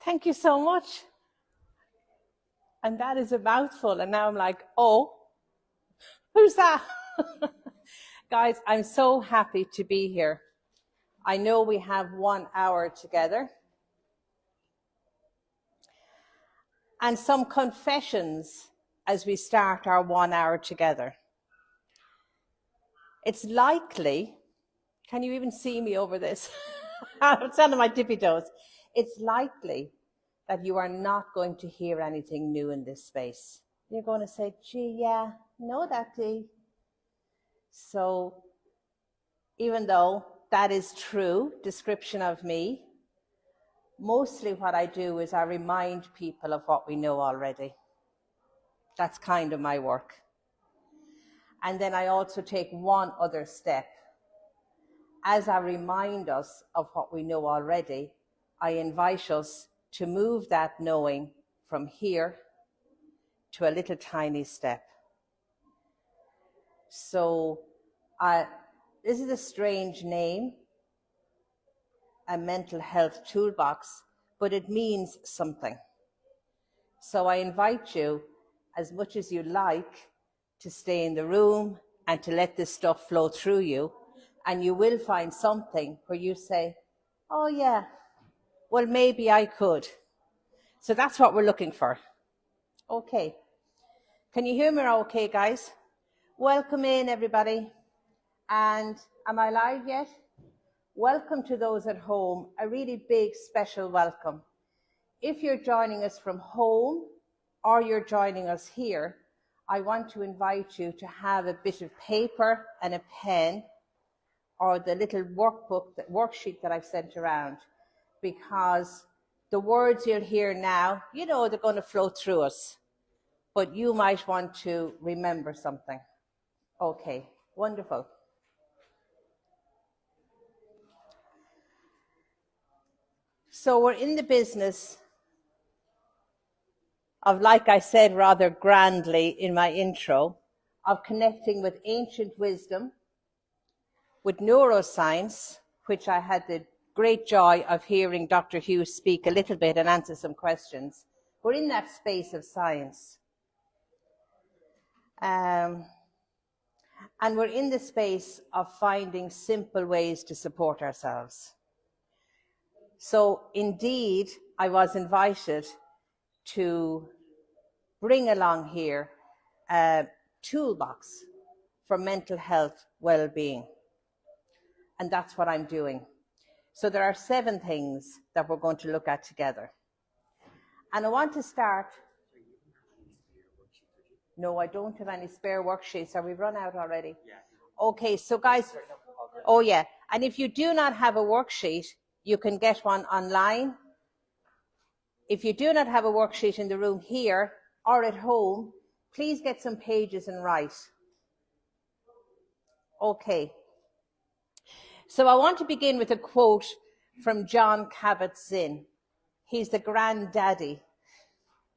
Thank you so much. And that is a mouthful. And now I'm like, oh, who's that? Guys, I'm so happy to be here. I know we have 1 hour together. And some confessions as we start our 1 hour together. It's likely, can you even see me over this? I'm standing on my tippy toes. It's likely that you are not going to hear anything new in this space. You're going to say, gee, yeah, know that, Dee. So even though that is true description of me, mostly what I do is I remind people of what we know already. That's kind of my work. And then I also take one other step. As I remind us of what we know already, I invite us to move that knowing from here to a little tiny step. So this is a strange name, a mental health toolbox, but it means something. So I invite you, as much as you like, to stay in the room and to let this stuff flow through you, and you will find something where you say, oh yeah, well maybe I could. So that's what we're looking for. Okay. Can you hear me okay, guys? Welcome in, everybody. And am I live yet? Welcome to those at home, a really big special welcome. If you're joining us from home or you're joining us here, I want to invite you to have a bit of paper and a pen or the little worksheet that I've sent around, because the words you'll hear now, you know, they're going to flow through us, but you might want to remember something. Okay, wonderful. So we're in the business of, like I said rather grandly in my intro, of connecting with ancient wisdom, with neuroscience, which I had the great joy of hearing Dr. Hughes speak a little bit and answer some questions. We're in that space of science. And we're in the space of finding simple ways to support ourselves. So indeed, I was invited to bring along here a toolbox for mental health well-being. And that's what I'm doing. So there are 7 things that we're going to look at together. And I want to start. No, I don't have any spare worksheets. Are we run out already? Yeah. Okay, so guys, oh yeah. And if you do not have a worksheet, you can get one online. If you do not have a worksheet in the room here or at home, please get some pages and write. Okay. So I want to begin with a quote from Jon Kabat-Zinn. He's the granddaddy,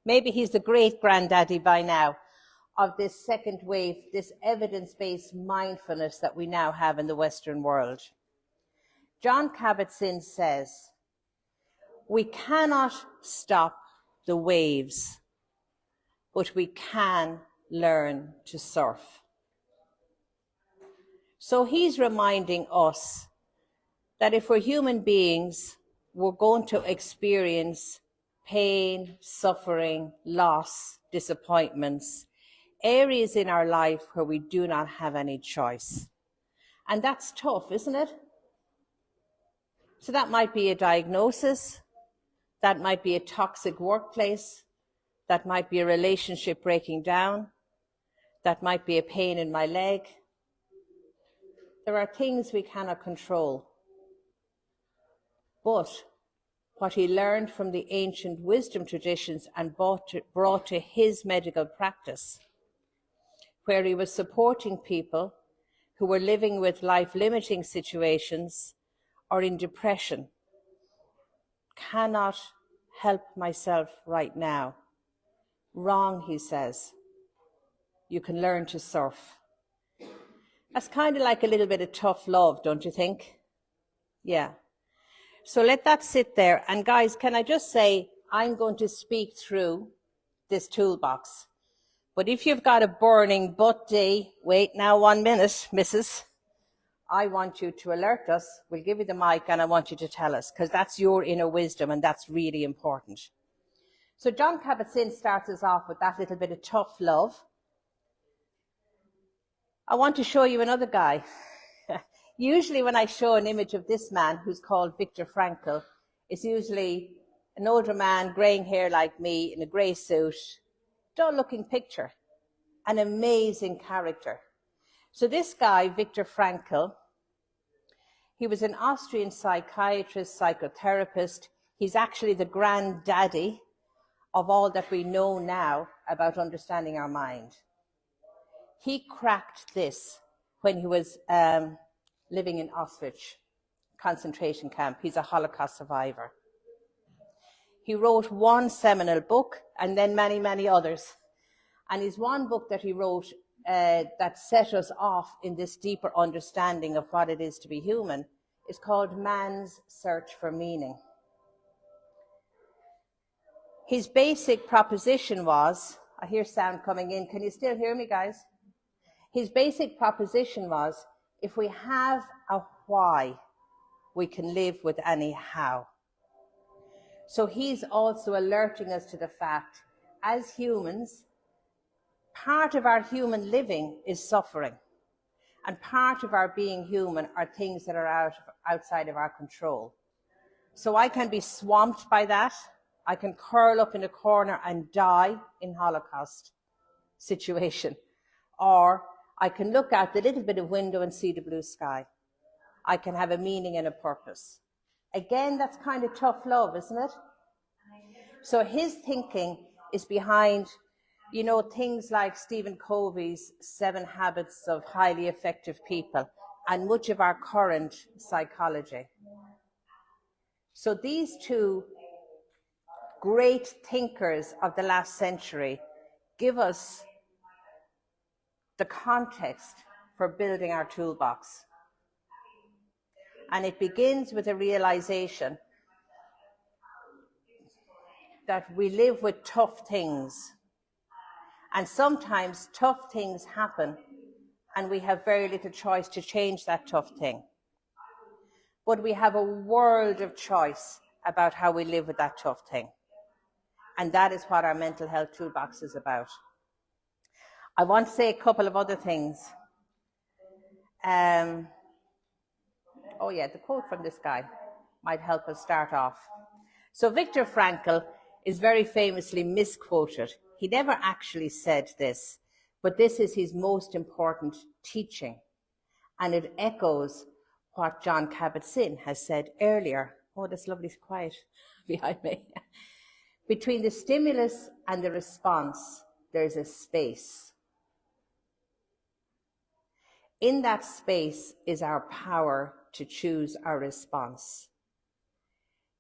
maybe he's the great-granddaddy by now, of this second wave, this evidence-based mindfulness that we now have in the Western world. Jon Kabat-Zinn says, we cannot stop the waves, but we can learn to surf. So he's reminding us that if we're human beings, we're going to experience pain, suffering, loss, disappointments, areas in our life where we do not have any choice. And that's tough, isn't it? So that might be a diagnosis, that might be a toxic workplace, that might be a relationship breaking down, that might be a pain in my leg. There are things we cannot control. But what he learned from the ancient wisdom traditions and brought to his medical practice, where he was supporting people who were living with life-limiting situations or in depression. Cannot help myself right now. Wrong, he says. You can learn to surf. That's kind of like a little bit of tough love, don't you think? Yeah. So let that sit there. And guys, can I just say, I'm going to speak through this toolbox. But if you've got a burning butt day, wait now 1 minute, missus. I want you to alert us. We'll give you the mic and I want you to tell us, because that's your inner wisdom and that's really important. So John Kabat-Zinn starts us off with that little bit of tough love. I want to show you another guy. Usually when I show an image of this man, who's called Viktor Frankl, it's usually an older man, greying hair like me, in a grey suit, dull-looking picture, an amazing character. So this guy, Viktor Frankl, he was an Austrian psychiatrist, psychotherapist. He's actually the granddaddy of all that we know now about understanding our mind. He cracked this when he was living in Auschwitz concentration camp. He's a Holocaust survivor. He wrote one seminal book and then many, many others. And his one book that he wrote that set us off in this deeper understanding of what it is to be human is called Man's Search for Meaning. His basic proposition was, I hear sound coming in, can you still hear me, guys? His basic proposition was, if we have a why, we can live with any how. So he's also alerting us to the fact, as humans, part of our human living is suffering. And part of our being human are things that are outside of our control. So I can be swamped by that. I can curl up in a corner and die in Holocaust situation. Or I can look out the little bit of window and see the blue sky. I can have a meaning and a purpose. Again, that's kind of tough love, isn't it? So his thinking is behind, you know, things like Stephen Covey's 7 Habits of Highly Effective People and much of our current psychology. So these two great thinkers of the last century give us the context for building our toolbox. And it begins with a realization that we live with tough things. And sometimes tough things happen and we have very little choice to change that tough thing. But we have a world of choice about how we live with that tough thing. And that is what our mental health toolbox is about. I want to say a couple of other things. Oh yeah, the quote from this guy might help us start off. So Viktor Frankl is very famously misquoted. He never actually said this, but this is his most important teaching. And it echoes what John Kabat-Zinn has said earlier. Oh, that's lovely quiet behind me. Between the stimulus and the response, there's a space. In that space is our power to choose our response.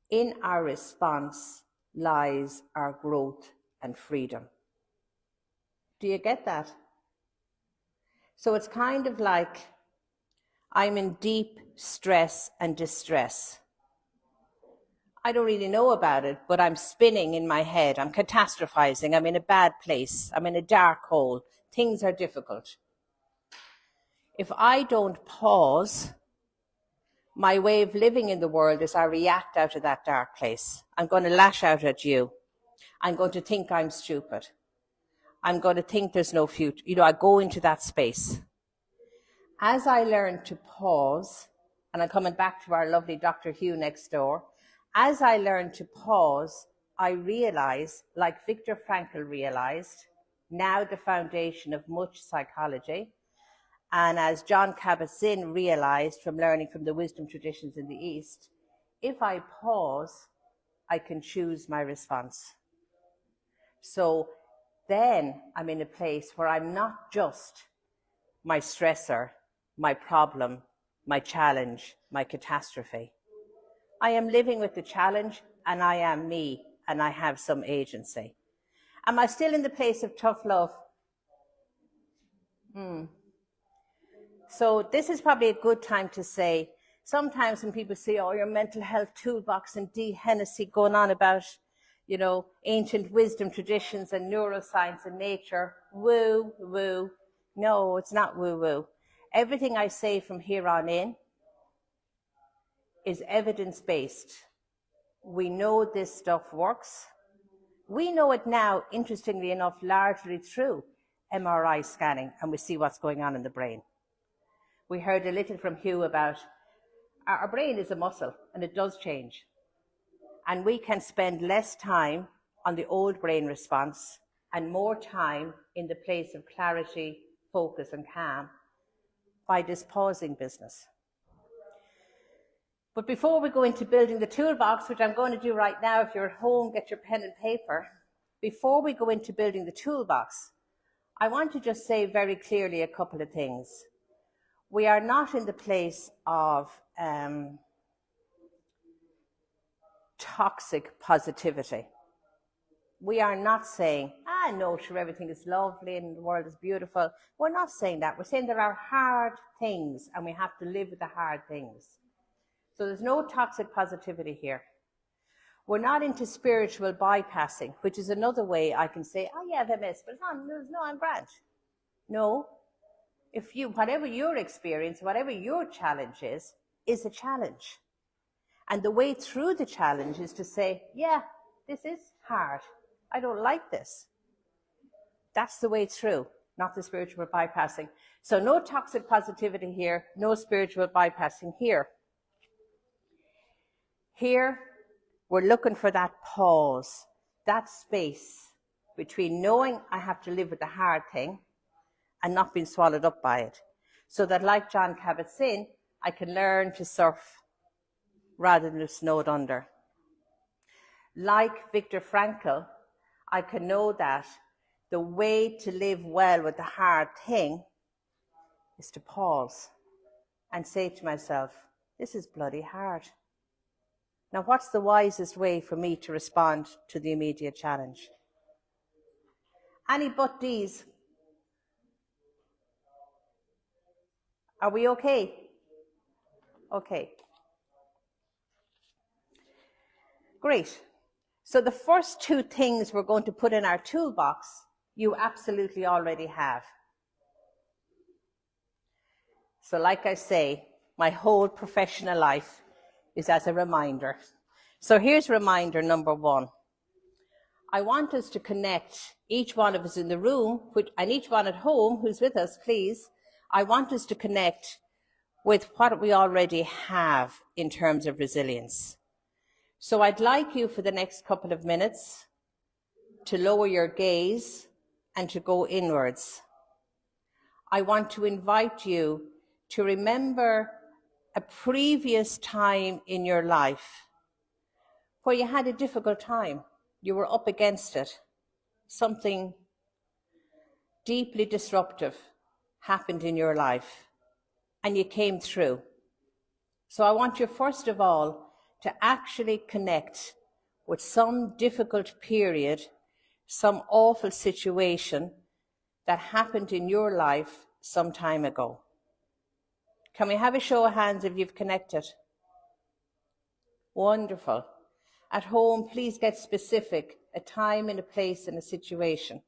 In our response lies our growth and freedom. Do you get that? So it's kind of like I'm in deep stress and distress. I don't really know about it, but I'm spinning in my head. I'm catastrophizing. I'm in a bad place. I'm in a dark hole. Things are difficult. If I don't pause, my way of living in the world is I react out of that dark place. I'm going to lash out at you. I'm going to think I'm stupid. I'm going to think there's no future. You know, I go into that space. As I learn to pause, and I'm coming back to our lovely Dr. Hugh next door, as I learn to pause, I realize, like Viktor Frankl realized, now the foundation of much psychology, and as John Kabat-Zinn realized from learning from the wisdom traditions in the East, if I pause, I can choose my response. So then I'm in a place where I'm not just my stressor, my problem, my challenge, my catastrophe. I am living with the challenge and I am me and I have some agency. Am I still in the place of tough love? So this is probably a good time to say, Sometimes when people say, oh, your mental health toolbox and Dee Hennessy going on about, ancient wisdom traditions and neuroscience and nature, woo, woo. No, it's not woo, woo. Everything I say from here on in is evidence-based. We know this stuff works. We know it now, interestingly enough, largely through MRI scanning, and we see what's going on in the brain. We heard a little from Hugh about our brain is a muscle, and it does change. And we can spend less time on the old brain response and more time in the place of clarity, focus, and calm by this pausing business. But before we go into building the toolbox, which I'm going to do right now, if you're at home, get your pen and paper. Before we go into building the toolbox, I want to just say very clearly a couple of things. We are not in the place of toxic positivity. We are not saying, no, sure, everything is lovely and the world is beautiful. We're not saying that. We're saying there are hard things and we have to live with the hard things. So there's no toxic positivity here. We're not into spiritual bypassing, which is another way I can say, oh yeah, I have MS, but no, I'm grand. No, whatever your experience, whatever your challenge is a challenge. And the way through the challenge is to say, yeah, this is hard. I don't like this. That's the way through, not the spiritual bypassing. So no toxic positivity here, no spiritual bypassing here. Here, we're looking for that pause, that space between knowing I have to live with the hard thing and not being swallowed up by it. So that, like John Kabat-Zinn, I can learn to surf rather than snowed under. Like Viktor Frankl, I can know that the way to live well with the hard thing is to pause and say to myself, this is bloody hard. Now, what's the wisest way for me to respond to the immediate challenge? Any but D's? Are we okay? Okay. Great. So the first two things we're going to put in our toolbox, you absolutely already have. So like I say, my whole professional life is as a reminder. So here's reminder number one. I want us to connect, each one of us in the room, and each one at home who's with us, please, I want us to connect with what we already have in terms of resilience. So I'd like you for the next couple of minutes to lower your gaze and to go inwards. I want to invite you to remember a previous time in your life where you had a difficult time. You were up against it. Something deeply disruptive happened in your life and you came through. So I want you first of all to actually connect with some difficult period, some awful situation that happened in your life some time ago. Can we have a show of hands if you've connected? Wonderful. At home, please get specific, a time and a place and a situation.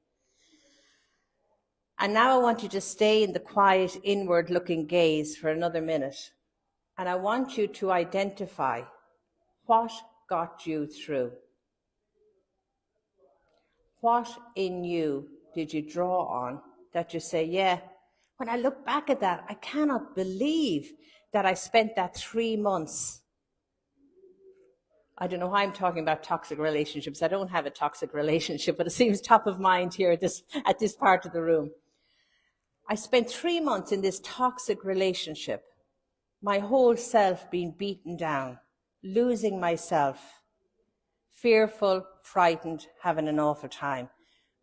And now I want you to stay in the quiet, inward-looking gaze for another minute. And I want you to identify what got you through. What in you did you draw on that you say, yeah, when I look back at that, I cannot believe that I spent that 3 months. I don't know why I'm talking about toxic relationships. I don't have a toxic relationship, but it seems top of mind here at this part of the room. I spent 3 months in this toxic relationship, my whole self being beaten down, losing myself, fearful, frightened, having an awful time.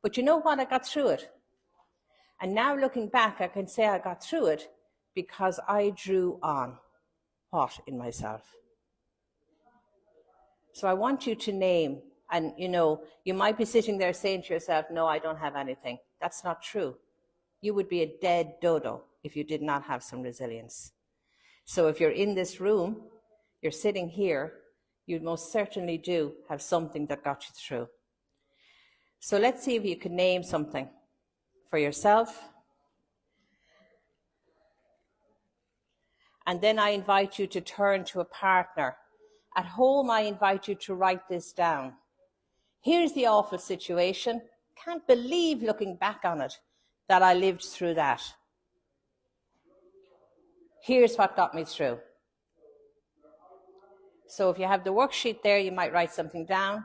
But you know what? I got through it. And now looking back, I can say I got through it because I drew on what in myself. So I want you to name, and you might be sitting there saying to yourself, no, I don't have anything. That's not true. You would be a dead dodo if you did not have some resilience. So if you're in this room, you're sitting here, you most certainly do have something that got you through. So let's see if you can name something for yourself. And then I invite you to turn to a partner. At home, I invite you to write this down. Here's the awful situation. Can't believe, looking back on it, that I lived through that. Here's what got me through. So if you have the worksheet there, you might write something down.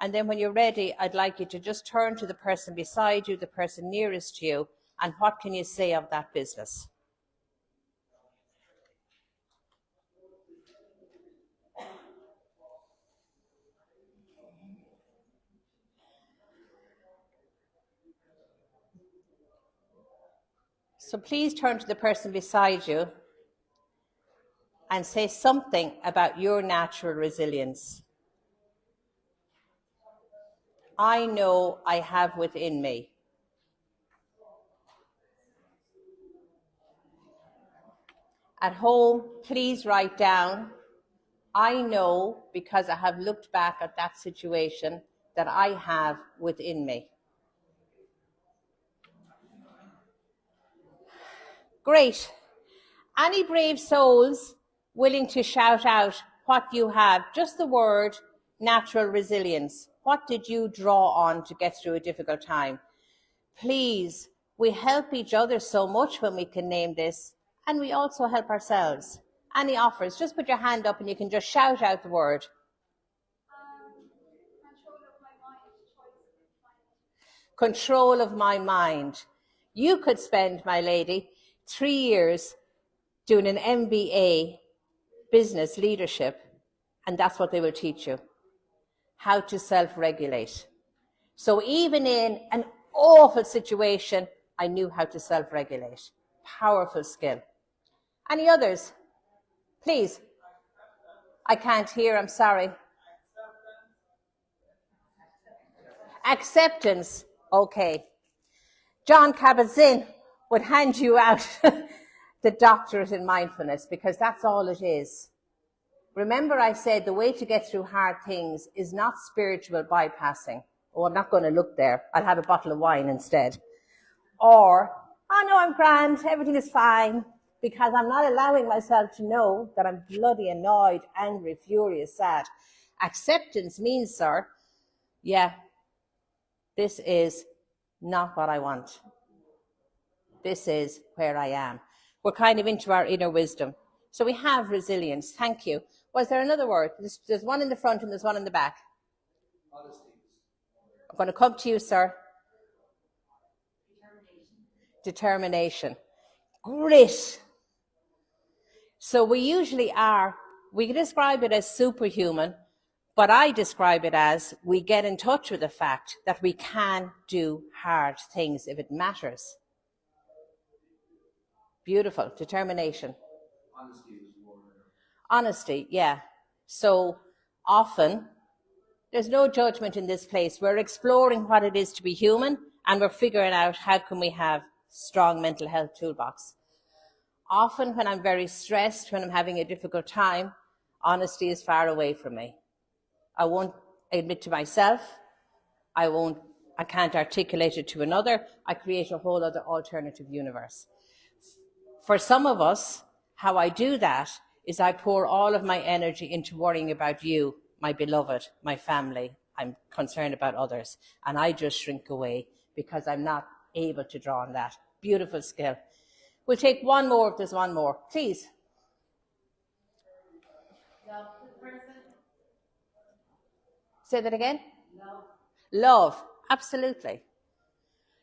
And then when you're ready, I'd like you to just turn to the person beside you, the person nearest to you, and what can you say of that business? So please turn to the person beside you and say something about your natural resilience. I know I have within me. At home, please write down, I know because I have looked back at that situation that I have within me. Great. Any brave souls willing to shout out what you have? Just the word natural resilience. What did you draw on to get through a difficult time? Please, we help each other so much when we can name this, and we also help ourselves. Any offers? Just put your hand up and you can just shout out the word. Control of my mind. You could spend, my lady, 3 years doing an MBA, business leadership, and that's what they will teach you, how to self-regulate. So even in an awful situation, I knew how to self-regulate. Powerful skill. Any others? Please. I can't hear, I'm sorry. Acceptance. Okay. John Kabat-Zinn would hand you out the doctorate in mindfulness because that's all it is. Remember I said the way to get through hard things is not spiritual bypassing. Oh, I'm not going to look there. I'll have a bottle of wine instead. Or, oh no, I'm grand, everything is fine, because I'm not allowing myself to know that I'm bloody annoyed, angry, furious, sad. Acceptance means, sir, yeah, this is not what I want. This is where I am. We're kind of into our inner wisdom. So we have resilience. Thank you. Was there another word? There's one in the front and there's one in the back. Honesty. I'm going to come to you, sir. Determination. Grit. So we usually are, we describe it as superhuman, but I describe it as we get in touch with the fact that we can do hard things if it matters. Beautiful. Determination. Honesty, yeah. So often, there's no judgment in this place. We're exploring what it is to be human, and we're figuring out how can we have strong mental health toolbox. Often when I'm very stressed, when I'm having a difficult time, honesty is far away from me. I won't admit to myself. I can't articulate it to another. I create a whole other alternative universe. For some of us, how I do that is I pour all of my energy into worrying about you, my beloved, my family. I'm concerned about others. And I just shrink away because I'm not able to draw on that. Beautiful skill. We'll take one more if there's one more. Please. Love the person. Say that again? Love. Love. Absolutely.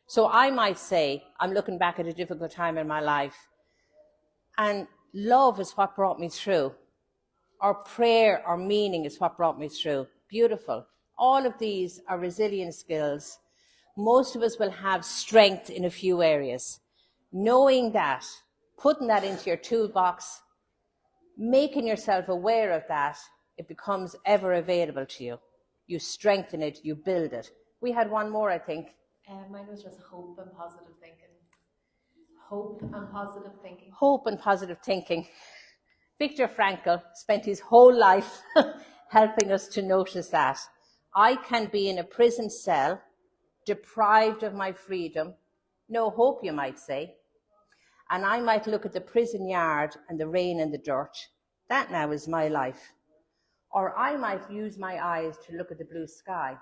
So I might say, I'm looking back at a difficult time in my life, and love is what brought me through. Or prayer or meaning is what brought me through. Beautiful. All of these are resilience skills. Most of us will have strength in a few areas. Knowing that, putting that into your toolbox, making yourself aware of that, it becomes ever available to you. You strengthen it, you build it. We had one more, I think. Mine was just hope and positive thinking. Hope and positive thinking. Hope and positive thinking. Viktor Frankl spent his whole life helping us to notice that. I can be in a prison cell, deprived of my freedom, no hope, you might say, and I might look at the prison yard and the rain and the dirt. That now is my life. Or I might use my eyes to look at the blue sky.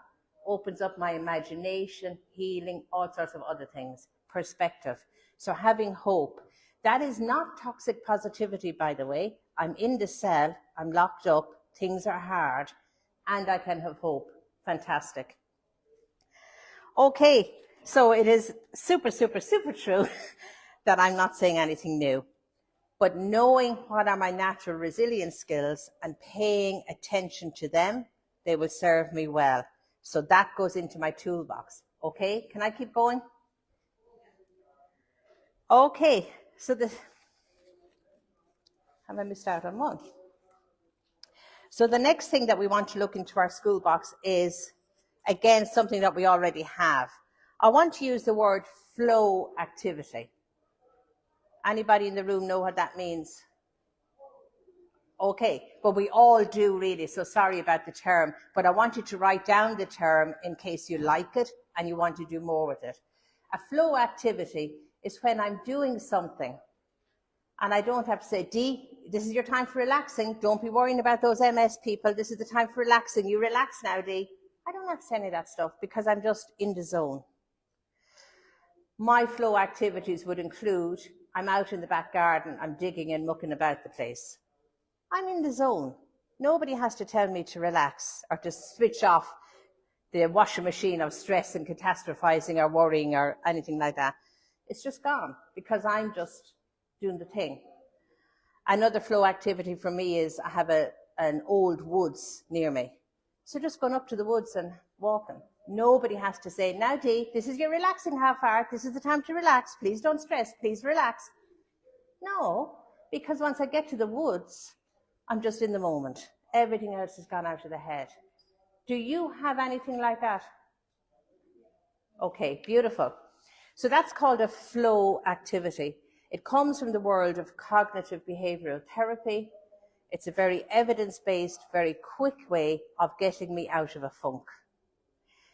Opens up my imagination, healing, all sorts of other things. Perspective. So having hope. That is not toxic positivity, by the way. I'm in the cell, I'm locked up, things are hard, and I can have hope. Fantastic. Okay, so it is super, super, super true that I'm not saying anything new. But knowing what are my natural resilience skills and paying attention to them, they will serve me well. So that goes into my toolbox. Okay, can I keep going? Okay, so have I missed out on one? So the next thing that we want to look into our school box is, again, something that we already have. I want to use the word flow activity. Anybody in the room know what that means? Okay, but we all do really, so sorry about the term, but I want you to write down the term in case you like it and you want to do more with it. A flow activity is when I'm doing something and I don't have to say, Dee, this is your time for relaxing. Don't be worrying about those MS people. This is the time for relaxing. You relax now, Dee. I don't have to say any of that stuff because I'm just in the zone. My flow activities would include, I'm out in the back garden, I'm digging and mucking about the place. I'm in the zone. Nobody has to tell me to relax or to switch off the washing machine of stress and catastrophizing or worrying or anything like that. It's just gone because I'm just doing the thing. Another flow activity for me is I have an old woods near me. So just going up to the woods and walking. Nobody has to say, now Dee, this is your relaxing half hour. This is the time to relax. Please don't stress. Please relax. No, because once I get to the woods, I'm just in the moment. Everything else has gone out of the head. Do you have anything like that? Okay, beautiful. So that's called a flow activity. It comes from the world of cognitive behavioral therapy. It's a very evidence-based, very quick way of getting me out of a funk.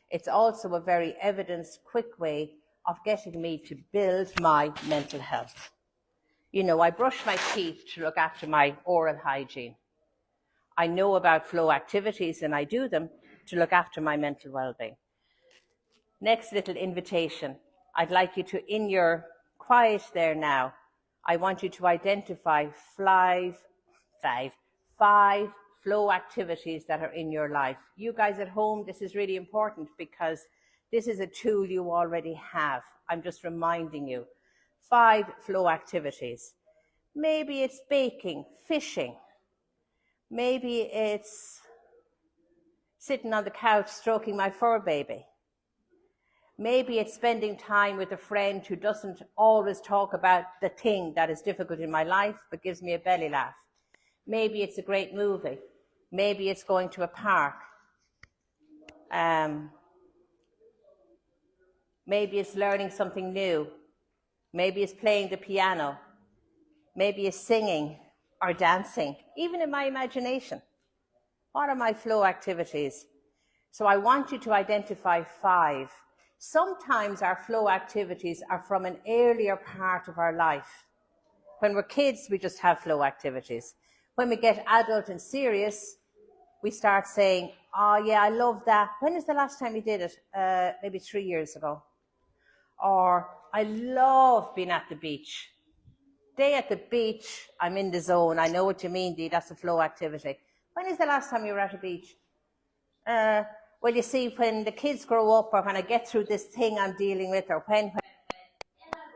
It's also a very evidence, quick way of getting me to build my mental health. You know, I brush my teeth to look after my oral hygiene. I know about flow activities and I do them to look after my mental well-being. Next little invitation. I'd like you to, in your quiet there now, I want you to identify five flow activities that are in your life. You guys at home, this is really important because this is a tool you already have. I'm just reminding you. 5 flow activities. Maybe it's baking, fishing. Maybe it's sitting on the couch stroking my fur baby. Maybe it's spending time with a friend who doesn't always talk about the thing that is difficult in my life, but gives me a belly laugh. Maybe it's a great movie. Maybe it's going to a park. Maybe it's learning something new. Maybe it's playing the piano. Maybe it's singing or dancing, even in my imagination. What are my flow activities? So I want you to identify 5. Sometimes our flow activities are from an earlier part of our life. When we're kids, we just have flow activities. When we get adult and serious, we start saying, oh yeah, I love that. When is the last time you did it? Maybe 3 years ago. Or I love being at the beach. Day at the beach, I'm in the zone. I know what you mean, Dee, that's a flow activity. When is the last time you were at a beach? Well, you see, when the kids grow up or when I get through this thing I'm dealing with or when I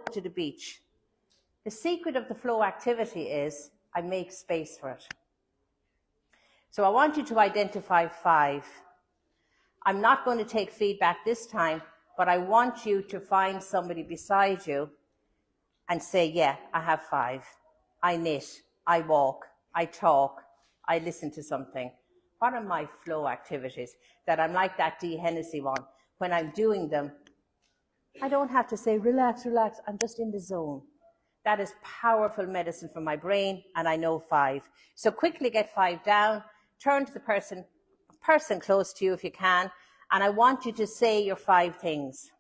go to the beach. The secret of the flow activity is I make space for it. So I want you to identify 5. I'm not going to take feedback this time, but I want you to find somebody beside you and say, yeah, I have 5. I knit, I walk, I talk, I listen to something. What are my flow activities that I'm like that Dee Hennessy one? When I'm doing them, I don't have to say, relax, relax. I'm just in the zone. That is powerful medicine for my brain, and I know 5. So quickly get 5 down, turn to the person close to you if you can, and I want you to say your 5 things.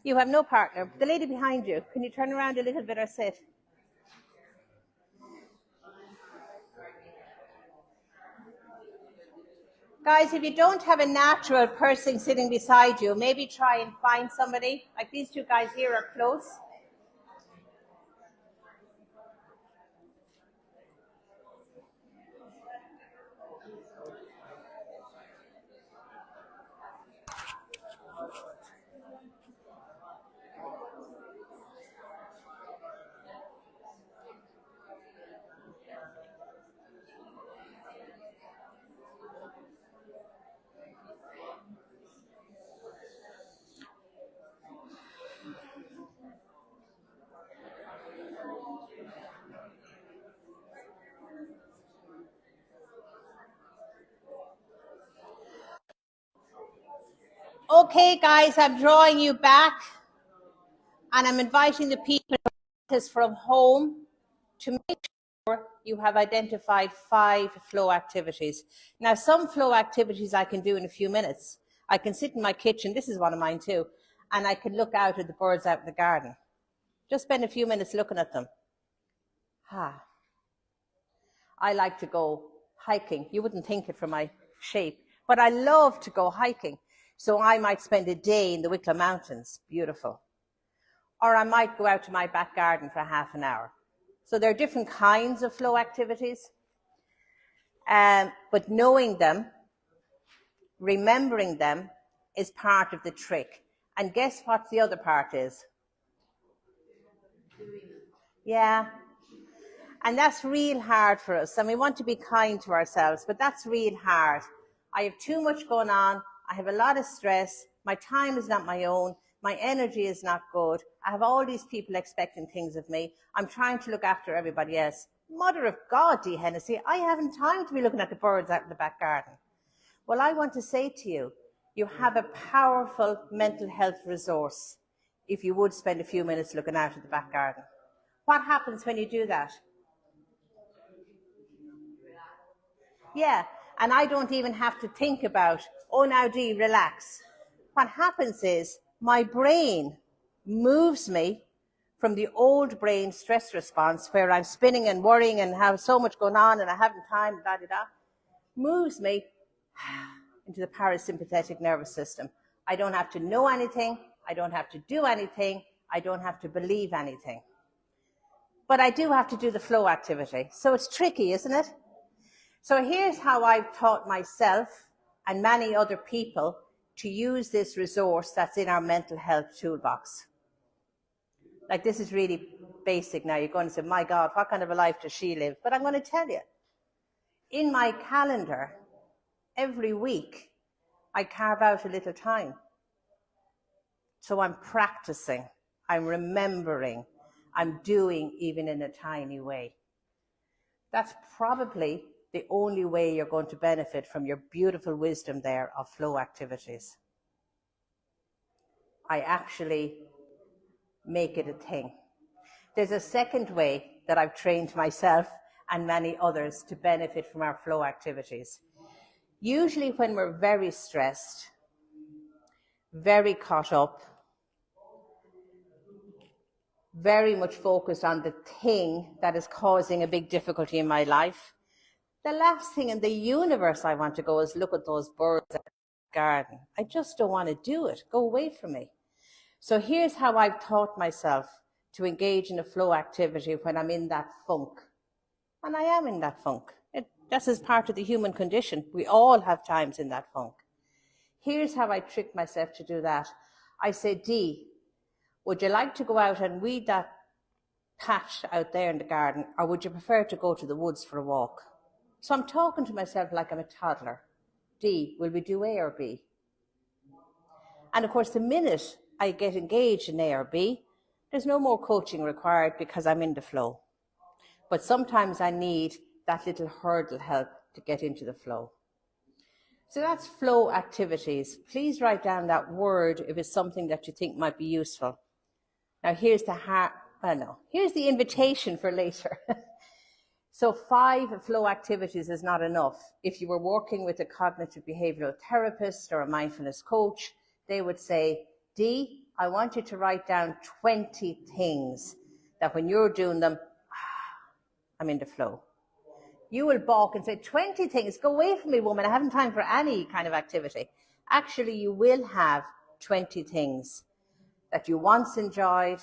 You have no partner. The lady behind you, can you turn around a little bit or sit? Guys, if you don't have a natural person sitting beside you, maybe try and find somebody. Like these 2 guys here are close. Okay, guys, I'm drawing you back, and I'm inviting the people from home to make sure you have identified 5 flow activities. Now, some flow activities I can do in a few minutes. I can sit in my kitchen, this is one of mine too, and I can look out at the birds out in the garden. Just spend a few minutes looking at them. I like to go hiking. You wouldn't think it from my shape, but I love to go hiking. So I might spend a day in the Wicklow Mountains, beautiful. Or I might go out to my back garden for half an hour. So there are different kinds of flow activities. But knowing them, remembering them, is part of the trick. And guess what the other part is? Yeah. And that's real hard for us. And we want to be kind to ourselves, but that's real hard. I have too much going on. I have a lot of stress. My time is not my own. My energy is not good. I have all these people expecting things of me. I'm trying to look after everybody else. Mother of God, Dee Hennessy, I haven't time to be looking at the birds out in the back garden. Well, I want to say to you, you have a powerful mental health resource if you would spend a few minutes looking out at the back garden. What happens when you do that? Yeah, and I don't even have to think about, oh, now Dee, relax. What happens is my brain moves me from the old brain stress response where I'm spinning and worrying and have so much going on and I haven't time, moves me into the parasympathetic nervous system. I don't have to know anything. I don't have to do anything. I don't have to believe anything. But I do have to do the flow activity. So it's tricky, isn't it? So here's how I've taught myself and many other people to use this resource that's in our mental health toolbox. Like, this is really basic now. You're going to say, my God, what kind of a life does she live? But I'm going to tell you, in my calendar, every week, I carve out a little time. So I'm practicing, I'm remembering, I'm doing even in a tiny way. That's probably the only way you're going to benefit from your beautiful wisdom there of flow activities. I actually make it a thing. There's a second way that I've trained myself and many others to benefit from our flow activities. Usually when we're very stressed, very caught up, very much focused on the thing that is causing a big difficulty in my life, the last thing in the universe I want to go is look at those birds in the garden. I just don't want to do it. Go away from me. So here's how I've taught myself to engage in a flow activity when I'm in that funk. And I am in that funk. This is part of the human condition. We all have times in that funk. Here's how I trick myself to do that. I say, Dee, would you like to go out and weed that patch out there in the garden, or would you prefer to go to the woods for a walk? So I'm talking to myself like I'm a toddler. Dee, will we do A or B? And of course, the minute I get engaged in A or B, there's no more coaching required because I'm in the flow. But sometimes I need that little hurdle help to get into the flow. So that's flow activities. Please write down that word if it's something that you think might be useful. Now here's here's the invitation for later. So 5 flow activities is not enough. If you were working with a cognitive behavioral therapist or a mindfulness coach, they would say, Dee, I want you to write down 20 things that when you're doing them, I'm in the flow. You will balk and say, 20 things, go away from me, woman, I haven't time for any kind of activity. Actually, you will have 20 things that you once enjoyed,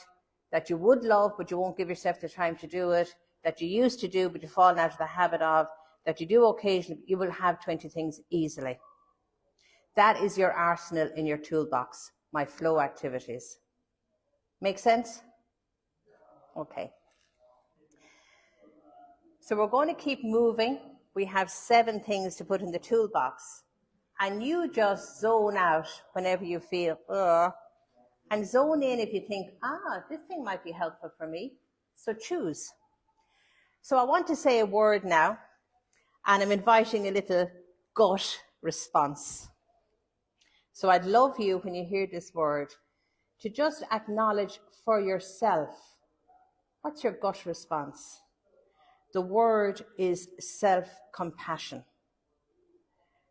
that you would love, but you won't give yourself the time to do it, that you used to do, but you've fallen out of the habit of, that you do occasionally. You will have 20 things easily. That is your arsenal in your toolbox, my flow activities. Make sense? Okay. So we're going to keep moving. We have 7 things to put in the toolbox. And you just zone out whenever you feel, and zone in if you think, this thing might be helpful for me. So choose. So I want to say a word now, and I'm inviting a little gut response. So I'd love you, when you hear this word, to just acknowledge for yourself, what's your gut response? The word is self-compassion.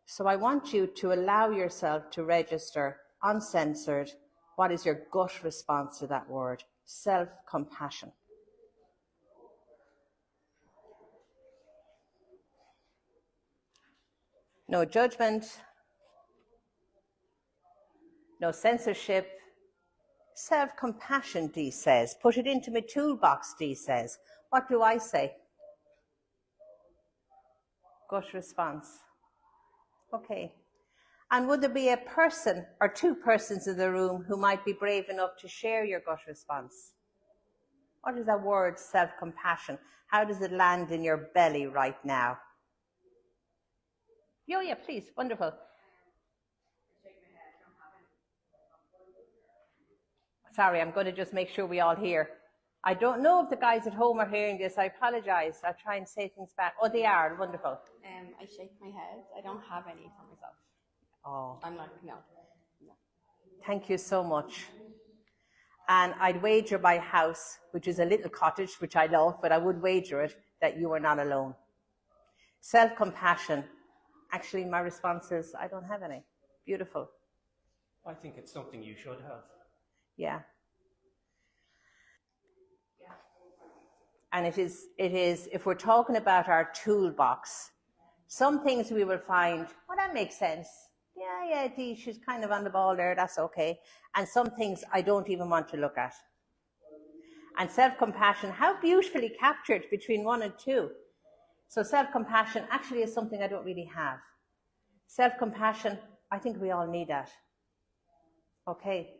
So I want you to allow yourself to register, uncensored, what is your gut response to that word? Self-compassion. No judgment, no censorship. Self-compassion, Dee says. Put it into my toolbox, Dee says. What do I say? Gut response. Okay. And would there be a person or 2 persons in the room who might be brave enough to share your gut response? What is that word, self-compassion? How does it land in your belly right now? Yeah, please. Wonderful. Sorry, I'm going to just make sure we all hear. I don't know if the guys at home are hearing this. I apologize. I'll try and say things back. Oh, they are. Wonderful. I shake my head. I don't have any for myself. Oh. I'm like, no. Thank you so much. And I'd wager my house, which is a little cottage, which I love, but I would wager it, that you are not alone. Self-compassion. Actually, my response is, I don't have any. Beautiful. I think it's something you should have. Yeah. And it is, if we're talking about our toolbox, some things we will find, that makes sense. Yeah, Dee, she's kind of on the ball there, that's okay. And some things I don't even want to look at. And self-compassion, how beautifully captured between 1 and 2. So self-compassion actually is something I don't really have. Self-compassion, I think we all need that. Okay.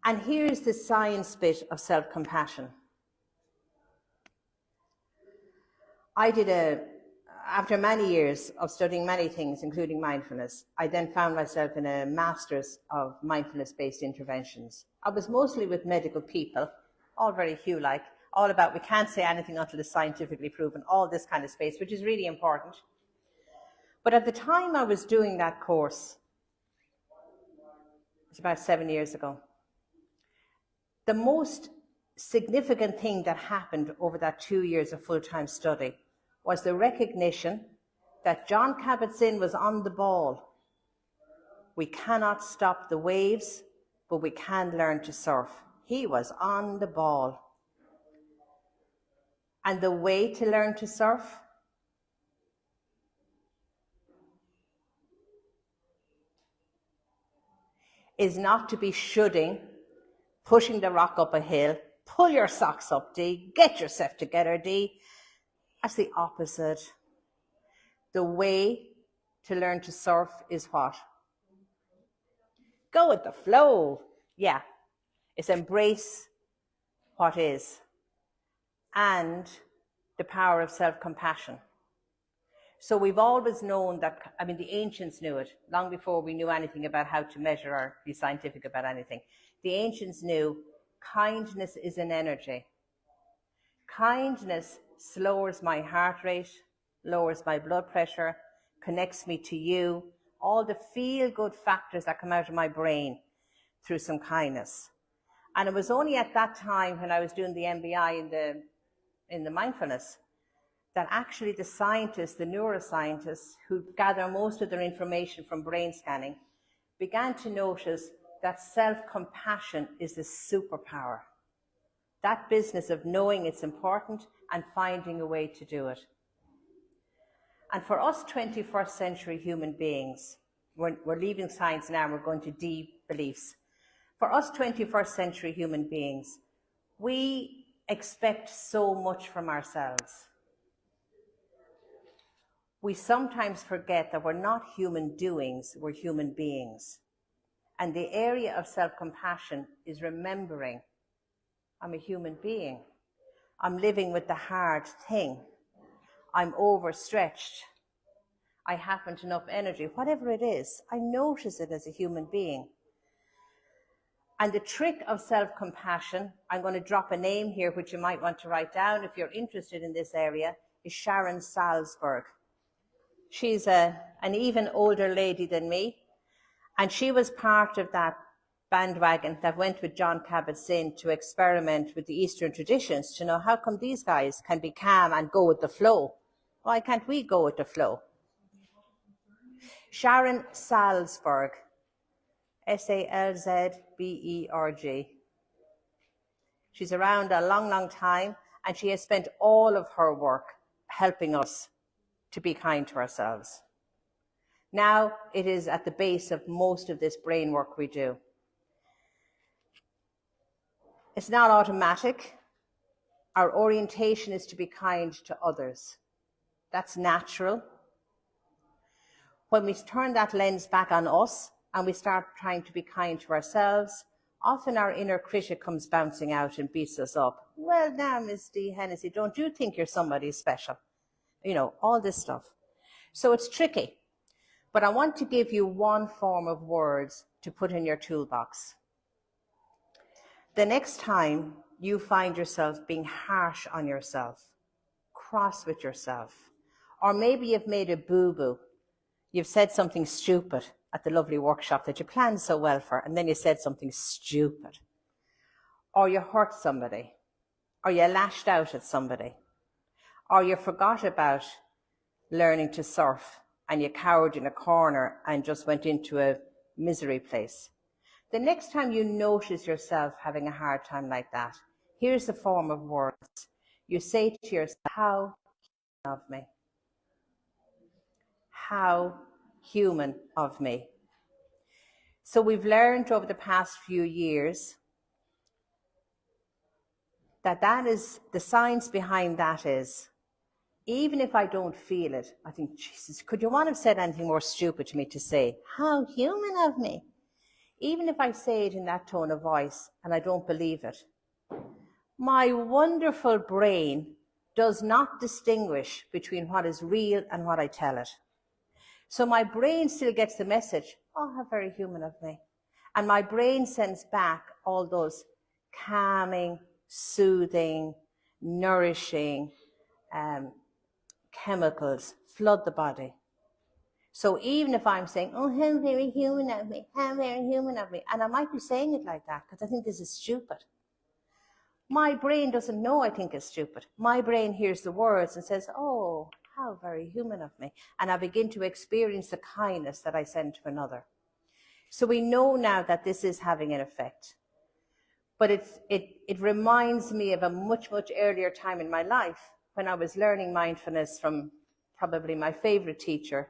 And here's the science bit of self-compassion. After many years of studying many things, including mindfulness, I then found myself in a master's of mindfulness-based interventions. I was mostly with medical people, all very Hugh-like, all about we can't say anything until it's scientifically proven, all this kind of space, which is really important. But at the time I was doing that course, it was about 7 years ago, the most significant thing that happened over that 2 years of full-time study was the recognition that John Kabat-Zinn was on the ball. We cannot stop the waves, but we can learn to surf. He was on the ball. And the way to learn to surf is not to be shooting, pushing the rock up a hill. Pull your socks up, Dee. Get yourself together, Dee. That's the opposite. The way to learn to surf is what? Go with the flow. Yeah. It's embrace what is. And the power of self-compassion. So we've always known that, the ancients knew it, long before we knew anything about how to measure or be scientific about anything. The ancients knew kindness is an energy. Kindness lowers my heart rate, lowers my blood pressure. connects me to you, all the feel-good factors that come out of my brain through some kindness. And it was only at that time when I was doing the MBI in the mindfulness that actually the scientists, the neuroscientists who gather most of their information from brain scanning, began to notice that self-compassion is the superpower. That business of knowing it's important and finding a way to do it. And for us 21st century human beings, we're leaving science now, we're going to Dee beliefs. For us 21st century human beings, we expect so much from ourselves. We sometimes forget that we're not human doings, we're human beings. And the area of self-compassion is remembering I'm a human being. I'm living with the hard thing. I'm overstretched. I haven't enough energy. Whatever it is, I notice it as a human being. And the trick of self-compassion, I'm going to drop a name here which you might want to write down if you're interested in this area, is Sharon Salzberg. She's an even older lady than me, and she was part of that bandwagon that went with John Kabat-Zinn to experiment with the Eastern traditions to know how come these guys can be calm and go with the flow. Why can't we go with the flow? Sharon Salzberg, Salzberg. She's around a long, long time, and she has spent all of her work helping us to be kind to ourselves. Now it is at the base of most of this brain work we do. It's not automatic. Our orientation is to be kind to others. That's natural. When we turn that lens back on us and we start trying to be kind to ourselves, often our inner critic comes bouncing out and beats us up. Well, now, Miss Dee Hennessy, don't you think you're somebody special? You know, all this stuff. So it's tricky. But I want to give you one form of words to put in your toolbox. The next time you find yourself being harsh on yourself, cross with yourself, or maybe you've made a boo-boo, you've said something stupid at the lovely workshop that you planned so well for, and then you said something stupid, or you hurt somebody, or you lashed out at somebody, or you forgot about learning to surf and you cowered in a corner and just went into a misery place. The next time you notice yourself having a hard time like that, here's the form of words. You say to yourself, how human of me. How human of me. So we've learned over the past few years that is, the science behind that is, even if I don't feel it, I think, Jesus, could you want to have said anything more stupid to me to say, how human of me? Even if I say it in that tone of voice and I don't believe it, my wonderful brain does not distinguish between what is real and what I tell it. So my brain still gets the message, oh, how very human of me. And my brain sends back all those calming, soothing, nourishing chemicals, flood the body. So even if I'm saying, oh, how very human of me, how very human of me, and I might be saying it like that because I think this is stupid. My brain doesn't know I think it's stupid. My brain hears the words and says, oh, how very human of me. And I begin to experience the kindness that I send to another. So we know now that this is having an effect. But it reminds me of a much, much earlier time in my life when I was learning mindfulness from probably my favorite teacher,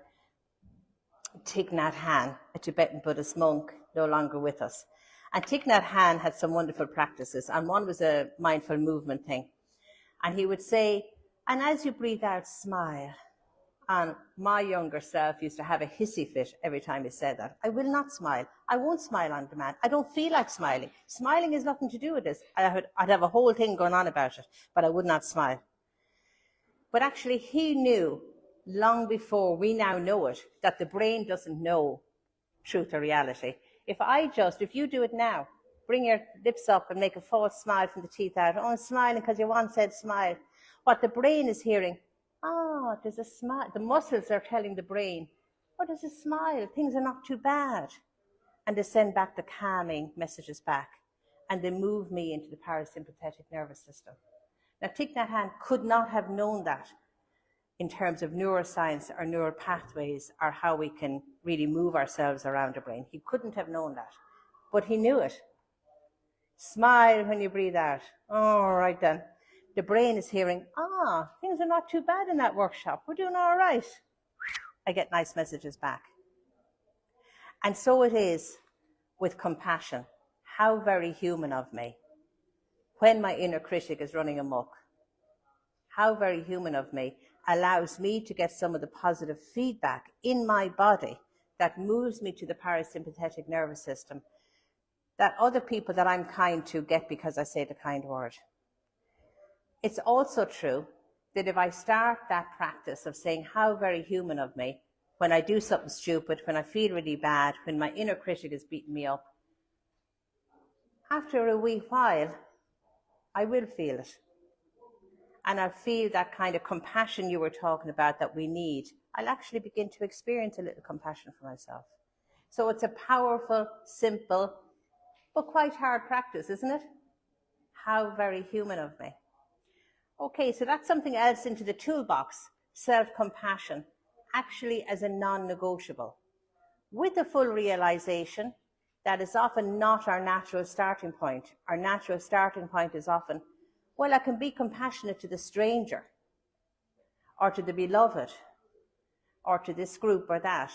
Thich Nhat Hanh, a Tibetan Buddhist monk, no longer with us. And Thich Nhat Hanh had some wonderful practices, and one was a mindful movement thing. And he would say, and as you breathe out, smile. And my younger self used to have a hissy fit every time he said that. I will not smile. I won't smile on demand. I don't feel like smiling. Smiling has nothing to do with this. I'd have a whole thing going on about it, but I would not smile. But actually he knew long before we now know it, that the brain doesn't know truth or reality. If you do it now, bring your lips up and make a false smile from the teeth out. Oh, I'm smiling because your one said smile. What the brain is hearing, Ah, there's a smile. The muscles are telling the brain, oh, there's a smile. Things are not too bad. And they send back the calming messages back. And they move me into the parasympathetic nervous system. Now, Thich Nhat Hanh could not have known that in terms of neuroscience or neural pathways or how we can really move ourselves around the brain. He couldn't have known that. But he knew it. Smile when you breathe out. All right then. The brain is hearing, things are not too bad in that workshop. We're doing all right. I get nice messages back. And so it is with compassion. How very human of me. When my inner critic is running amok, how very human of me allows me to get some of the positive feedback in my body that moves me to the parasympathetic nervous system that other people that I'm kind to get because I say the kind word. It's also true that if I start that practice of saying how very human of me, when I do something stupid, when I feel really bad, when my inner critic is beating me up, after a wee while, I will feel it. And I'll feel that kind of compassion you were talking about that we need. I'll actually begin to experience a little compassion for myself. So it's a powerful, simple, but quite hard practice, isn't it? How very human of me. Okay, so that's something else into the toolbox, self-compassion, actually as a non-negotiable, with the full realization that is often not our natural starting point. Our natural starting point is often, well, I can be compassionate to the stranger, or to the beloved, or to this group or that.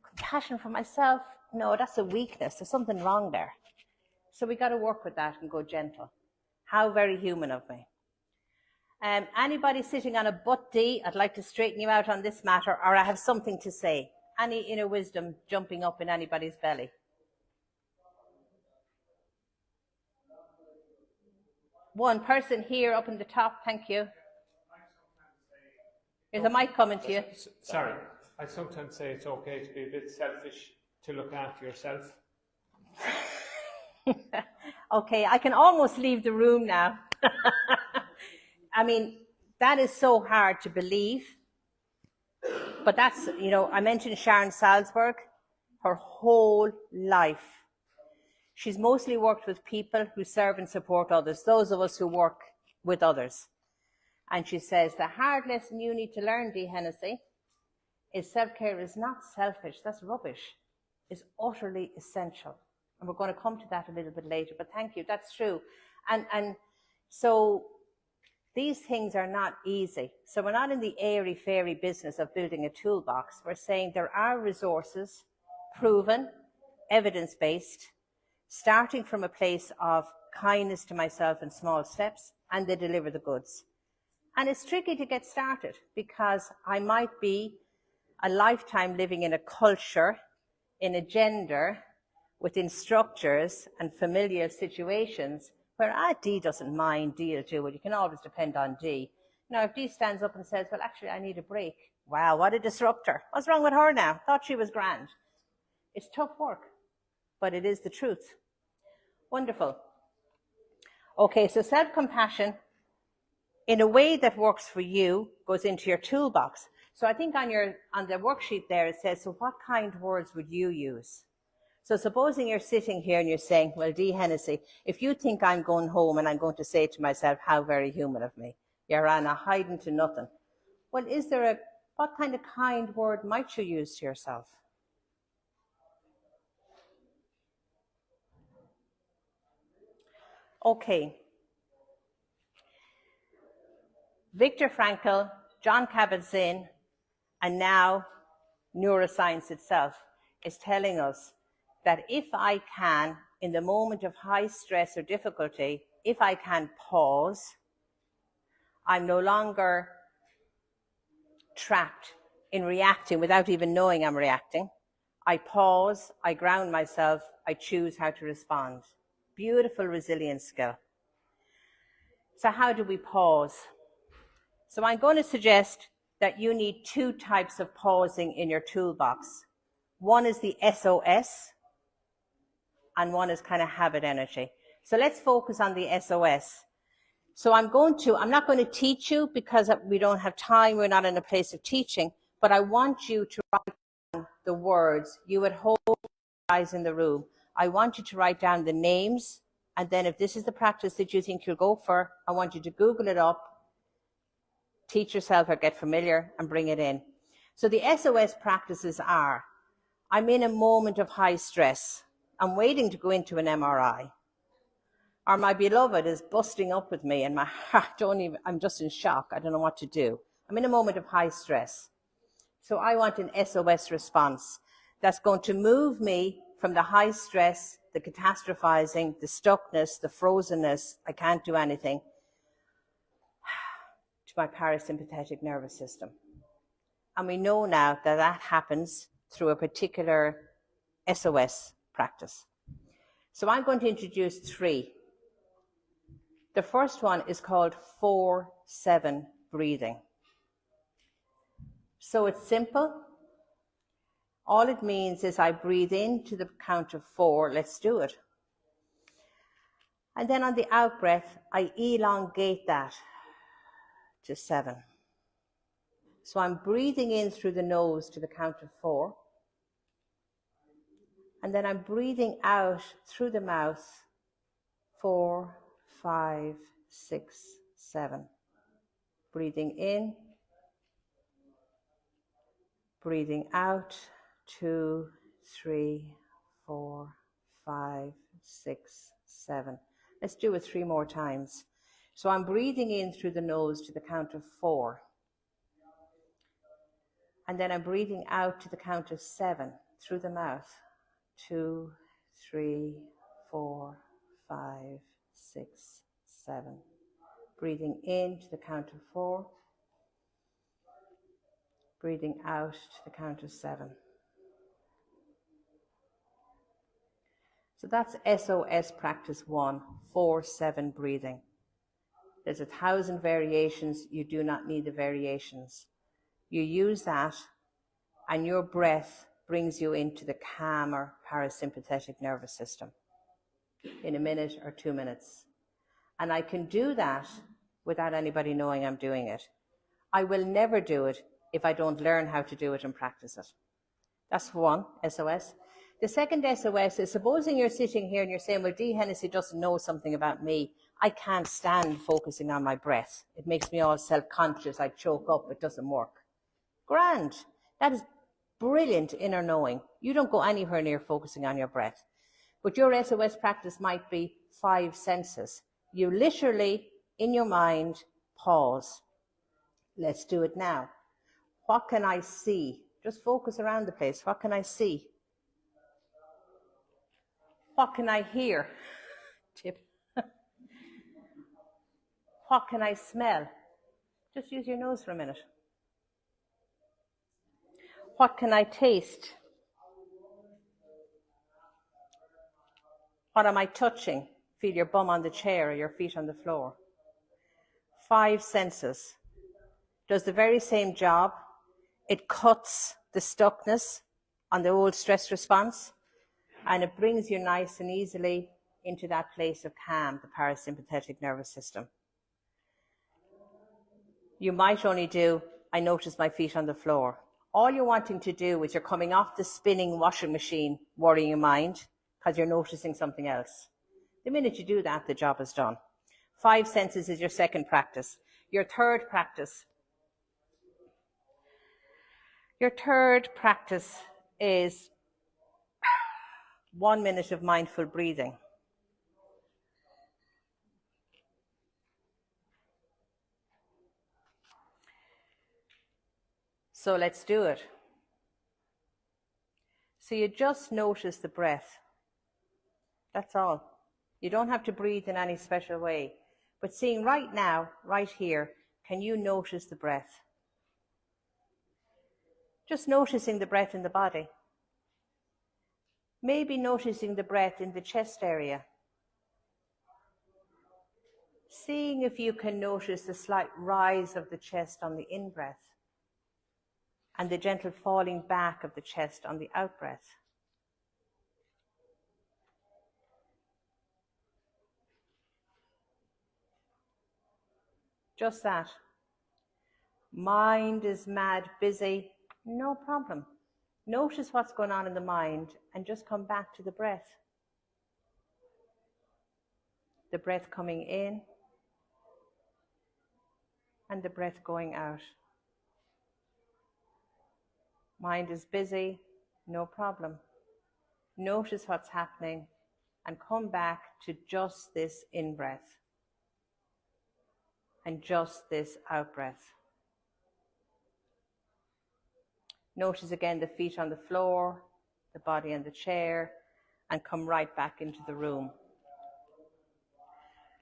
Compassion for myself, no, that's a weakness. There's something wrong there. So we got to work with that and go gentle. How very human of me. Anybody sitting on a butt D, I'd like to straighten you out on this matter, or I have something to say. Any inner wisdom jumping up in anybody's belly? One person here up in the top, thank you. There's a mic coming to you. Sorry, I sometimes say it's okay to be a bit selfish, to look after yourself. Okay, I can almost leave the room now. I mean, that is so hard to believe. But that's, I mentioned Sharon Salzberg, her whole life. She's mostly worked with people who serve and support others, those of us who work with others. And she says, the hard lesson you need to learn, Dee Hennessy, is self-care is not selfish. That's rubbish. It's utterly essential. And we're going to come to that a little bit later, but thank you. That's true. And so these things are not easy. So we're not in the airy-fairy business of building a toolbox. We're saying there are resources, proven, evidence-based, starting from a place of kindness to myself in small steps, and they deliver the goods. And it's tricky to get started because I might be a lifetime living in a culture, in a gender, within structures and familiar situations where Dee doesn't mind, Dee will do it. You can always depend on Dee. Now, if Dee stands up and says, well, actually, I need a break. Wow, what a disruptor. What's wrong with her now? Thought she was grand. It's tough work, but it is the truth. Wonderful. Okay, so self-compassion, in a way that works for you, goes into your toolbox. So I think on the worksheet there, it says, so what kind words would you use? So supposing you're sitting here and you're saying, well, Dee Hennessy, if you think I'm going home and I'm going to say to myself, how very human of me, you're Anna, hiding to nothing. Well, what kind of kind word might you use to yourself? Okay. Viktor Frankl, John Kabat-Zinn, and now neuroscience itself is telling us that if I can, in the moment of high stress or difficulty, if I can pause, I'm no longer trapped in reacting without even knowing I'm reacting. I pause, I ground myself, I choose how to respond. Beautiful resilience skill. So how do we pause? So I'm going to suggest that you need two types of pausing in your toolbox. One is the SOS, and one is kind of habit energy. So let's focus on the SOS. So I'm not going to teach you because we don't have time, we're not in a place of teaching, but I want you to write down the words. You at home, guys in the room, I want you to write down the names, and then if this is the practice that you think you'll go for, I want you to Google it up, teach yourself or get familiar and bring it in. So the SOS practices are, I'm in a moment of high stress. I'm waiting to go into an MRI. Or my beloved is busting up with me and my heart I'm just in shock. I don't know what to do. I'm in a moment of high stress. So I want an SOS response that's going to move me from the high stress, the catastrophizing, the stuckness, the frozenness, I can't do anything, to my parasympathetic nervous system. And we know now that that happens through a particular SOS practice. So I'm going to introduce 3. The first one is called 4-7 breathing. So it's simple. All it means is I breathe in to the count of 4. Let's do it. And then on the out breath, I elongate that to 7. So I'm breathing in through the nose to the count of 4. And then I'm breathing out through the mouth 4, 5, 6, 7. Breathing in, breathing out, 2, 3, 4, 5, 6, 7. Let's do it 3 more times. So I'm breathing in through the nose to the count of 4. And then I'm breathing out to the count of 7 through the mouth. 2, 3, 4, 5, 6, 7. Breathing in to the count of 4. Breathing out to the count of 7. So that's SOS practice 1, 4-7 breathing. There's 1,000 variations. You do not need the variations. You use that and your breath brings you into the calmer parasympathetic nervous system in a minute or 2 minutes. And I can do that without anybody knowing I'm doing it. I will never do it if I don't learn how to do it and practice it. That's 1, SOS. The second SOS is, supposing you're sitting here and you're saying, well, Dee Hennessy doesn't know something about me. I can't stand focusing on my breath. It makes me all self-conscious. I choke up. It doesn't work. Grand. That is brilliant inner knowing. You don't go anywhere near focusing on your breath. But your SOS practice might be 5 senses. You literally, in your mind, pause. Let's do it now. What can I see? Just focus around the place. What can I see? What can I hear? Tip. What can I smell? Just use your nose for a minute. What can I taste? What am I touching? Feel your bum on the chair or your feet on the floor. 5 senses. Does the very same job. It cuts the stuckness on the old stress response, and it brings you nice and easily into that place of calm, the parasympathetic nervous system. You might only do, I notice my feet on the floor. All you're wanting to do is you're coming off the spinning washing machine, worrying your mind, because you're noticing something else. The minute you do that, the job is done. 5 senses is your second practice. Your third practice. Your third practice is 1 minute of mindful breathing. So let's do it. So you just notice the breath. That's all. You don't have to breathe in any special way. But seeing right now, right here, can you notice the breath? Just noticing the breath in the body. Maybe noticing the breath in the chest area. Seeing if you can notice the slight rise of the chest on the in-breath and the gentle falling back of the chest on the out-breath. Just that. Mind is mad busy. No problem. Notice what's going on in the mind and just come back to the breath. The breath coming in and the breath going out. Mind is busy. No problem. Notice what's happening and come back to just this in-breath and just this out-breath. Notice again the feet on the floor, the body on the chair, and come right back into the room.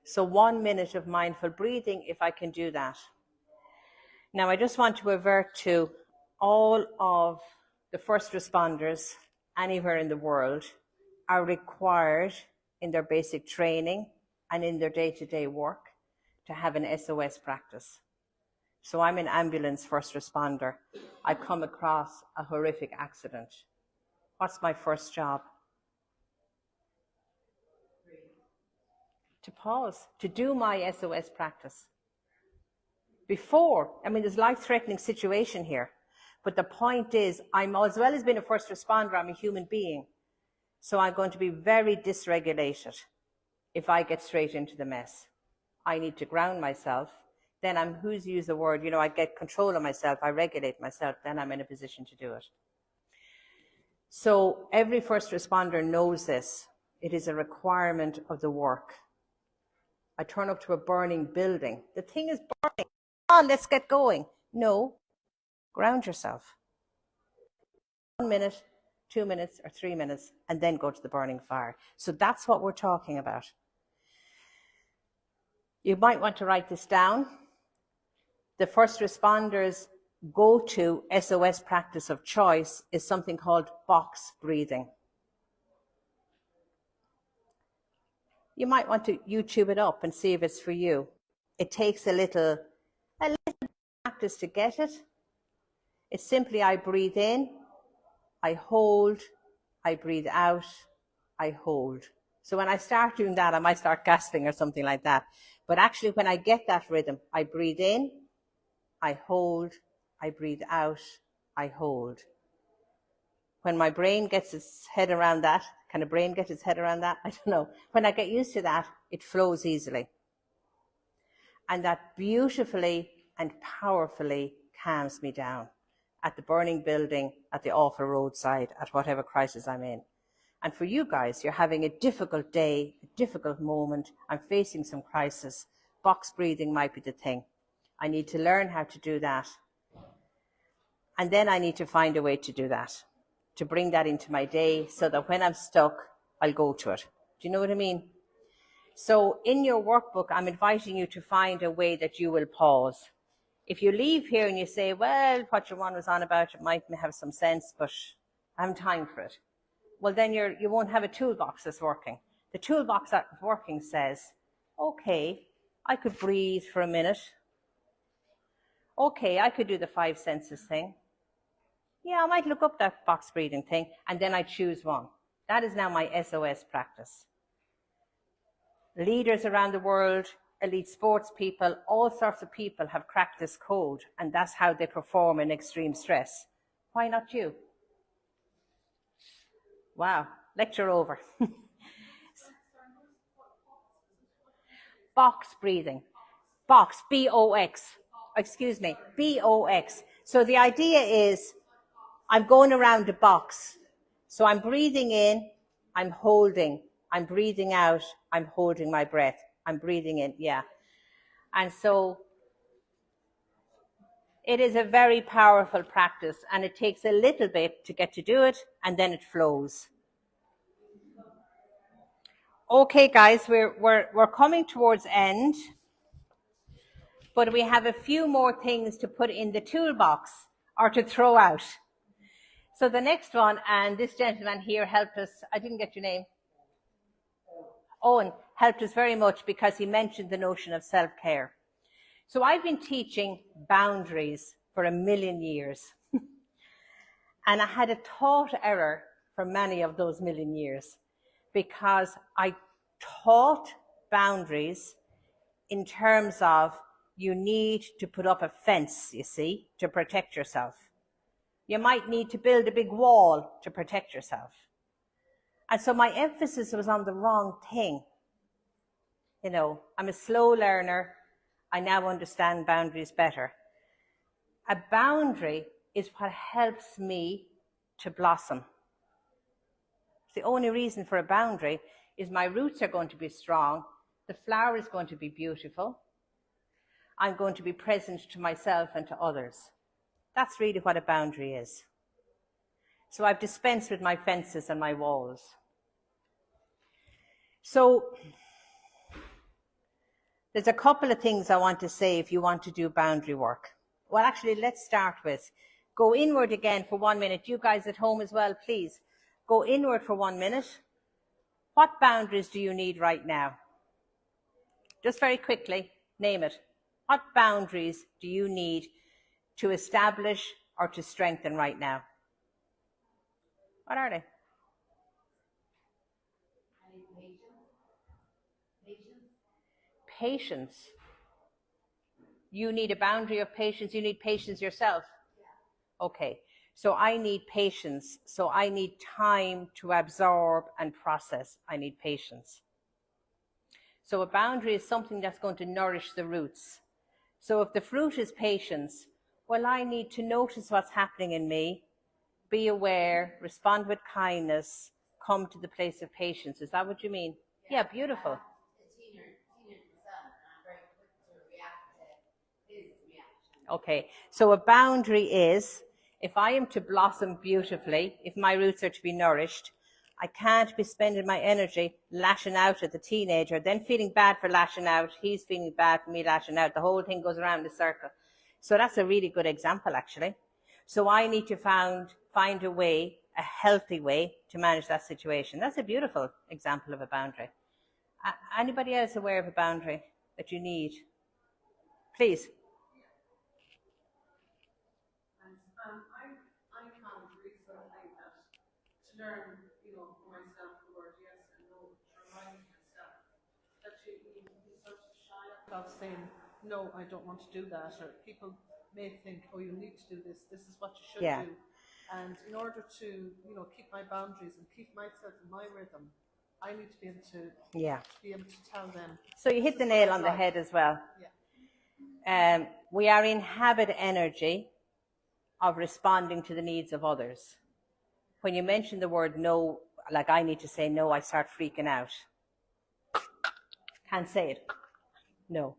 So 1 minute of mindful breathing, if I can do that. Now I just want to avert to all of the first responders anywhere in the world are required in their basic training and in their day-to-day work to have an SOS practice. So I'm an ambulance first responder. I come across a horrific accident. What's my first job? To pause, to do my SOS practice. There's a life-threatening situation here. But the point is, I'm as well as being a first responder, I'm a human being. So I'm going to be very dysregulated if I get straight into the mess. I need to ground myself. Then who's used the word, I get control of myself, I regulate myself, then I'm in a position to do it. So every first responder knows this. It is a requirement of the work. I turn up to a burning building. The thing is burning. Come on, let's get going. No, ground yourself. 1 minute, 2 minutes, or 3 minutes, and then go to the burning fire. So that's what we're talking about. You might want to write this down. The first responders' go-to SOS practice of choice is something called box breathing. You might want to YouTube it up and see if it's for you. It takes a little practice to get it. It's simply I breathe in, I hold, I breathe out, I hold. So when I start doing that, I might start gasping or something like that. But actually, when I get that rhythm, I breathe in, I hold, I breathe out, I hold. When my brain gets its head around that, can a brain get its head around that? I don't know. When I get used to that, it flows easily. And that beautifully and powerfully calms me down at the burning building, at the awful roadside, at whatever crisis I'm in. And for you guys, you're having a difficult day, a difficult moment. I'm facing some crisis. Box breathing might be the thing. I need to learn how to do that. And then I need to find a way to do that, to bring that into my day so that when I'm stuck, I'll go to it. Do you know what I mean? So in your workbook, I'm inviting you to find a way that you will pause. If you leave here and you say, well, what your one was on about, it might have some sense, but I haven't time for it. Well, then you won't have a toolbox that's working. The toolbox that's working says, okay, I could breathe for a minute. Okay, I could do the 5 senses thing. Yeah, I might look up that box breathing thing, and then I choose one. That is now my SOS practice. Leaders around the world, elite sports people, all sorts of people have cracked this code, and that's how they perform in extreme stress. Why not you? Wow, lecture over. Box breathing. Box, B-O-X. Excuse me, B-O-X. So the idea is I'm going around the box. So I'm breathing in, I'm holding. I'm breathing out, I'm holding my breath. I'm breathing in, yeah. And so it is a very powerful practice, and it takes a little bit to get to do it, and then it flows. Okay, guys, we're coming towards end, but we have a few more things to put in the toolbox or to throw out. So the next one, and this gentleman here helped us, I didn't get your name. Owen helped us very much because he mentioned the notion of self-care. So I've been teaching boundaries for 1,000,000 years. And I had a thought error for many of those 1,000,000 years because I taught boundaries in terms of you need to put up a fence, you see, to protect yourself. You might need to build a big wall to protect yourself. And so my emphasis was on the wrong thing. You know, I'm a slow learner. I now understand boundaries better. A boundary is what helps me to blossom. The only reason for a boundary is my roots are going to be strong, the flower is going to be beautiful, I'm going to be present to myself and to others. That's really what a boundary is. So I've dispensed with my fences and my walls. So there's a couple of things I want to say if you want to do boundary work. Well, actually, let's start with go inward again for 1 minute. You guys at home as well, please. Go inward for 1 minute. What boundaries do you need right now? Just very quickly, name it. What boundaries do you need to establish or to strengthen right now? What are they? Patience. You need a boundary of patience. You need patience yourself. Okay. So I need patience. So I need time to absorb and process. I need patience. So a boundary is something that's going to nourish the roots. So if the fruit is patience, well, I need to notice what's happening in me, be aware, respond with kindness, come to the place of patience. Is that what you mean? Yeah, beautiful. Okay, so a boundary is, if I am to blossom beautifully, if my roots are to be nourished, I can't be spending my energy lashing out at the teenager, then feeling bad for lashing out, he's feeling bad for me lashing out, the whole thing goes around the circle. So that's a really good example, actually. So I need to find a way, a healthy way to manage that situation. That's a beautiful example of a boundary. Anybody else aware of a boundary that you need? Please. I found recently that to learn, for myself the word yes and no, to remind myself that you sort of shy of saying, no, I don't want to do that, or people may think, oh, you need to do this, this is what you should do. And in order to, keep my boundaries and keep myself in my rhythm, I need to be able to tell them. So you hit the nail on the head as well. Yeah. We are in habit energy of responding to the needs of others. When you mention the word no, like I need to say no, I start freaking out. Can't say it. No.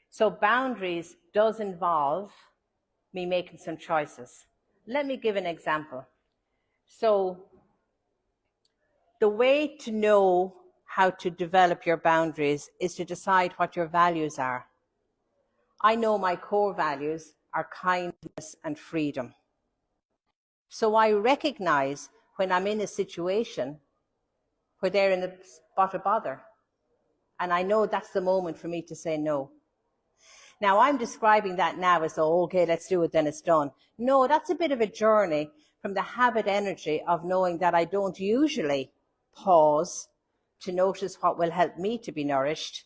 So boundaries does involve me making some choices. Let me give an example. So the way to know how to develop your boundaries is to decide what your values are. I know my core values are kindness and freedom. So I recognize when I'm in a situation where they're in a spot of bother. And I know that's the moment for me to say no. Now, I'm describing that now as, oh, okay, let's do it, then it's done. No, that's a bit of a journey from the habit energy of knowing that I don't usually pause to notice what will help me to be nourished,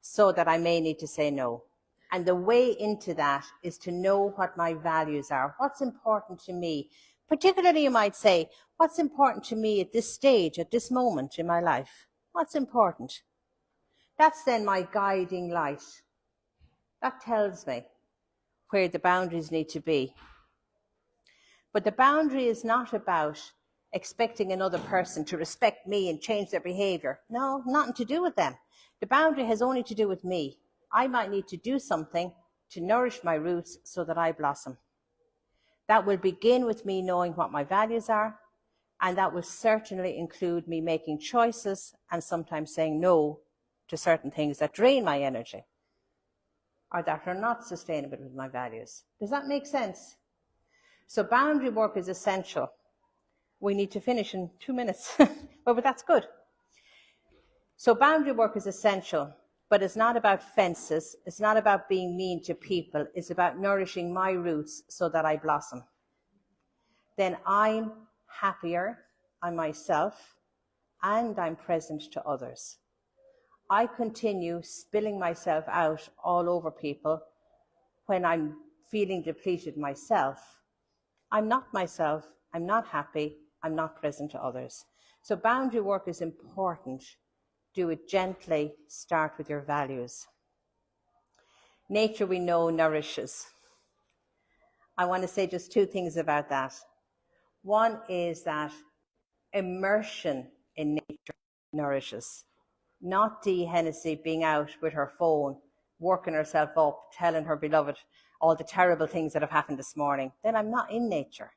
so that I may need to say no. And the way into that is to know what my values are, what's important to me. Particularly, you might say, what's important to me at this stage, at this moment in my life? What's important? That's then my guiding light. That tells me where the boundaries need to be. But the boundary is not about expecting another person to respect me and change their behavior. No, nothing to do with them. The boundary has only to do with me. I might need to do something to nourish my roots so that I blossom. That will begin with me knowing what my values are, and that will certainly include me making choices and sometimes saying no to certain things that drain my energy or that are not sustainable with my values. Does that make sense? So boundary work is essential. We need to finish in 2 minutes, but that's good. So boundary work is essential, but it's not about fences. It's not about being mean to people. It's about nourishing my roots so that I blossom. Then I'm happier, I'm myself, and I'm present to others. I continue spilling myself out all over people when I'm feeling depleted myself, I'm not myself, I'm not happy, I'm not present to others. So boundary work is important. Do it gently, start with your values. Nature, we know, nourishes. I want to say just two things about that. One is that immersion in nature nourishes. Not Dee Hennessy being out with her phone, working herself up, telling her beloved all the terrible things that have happened this morning. Then I'm not in nature.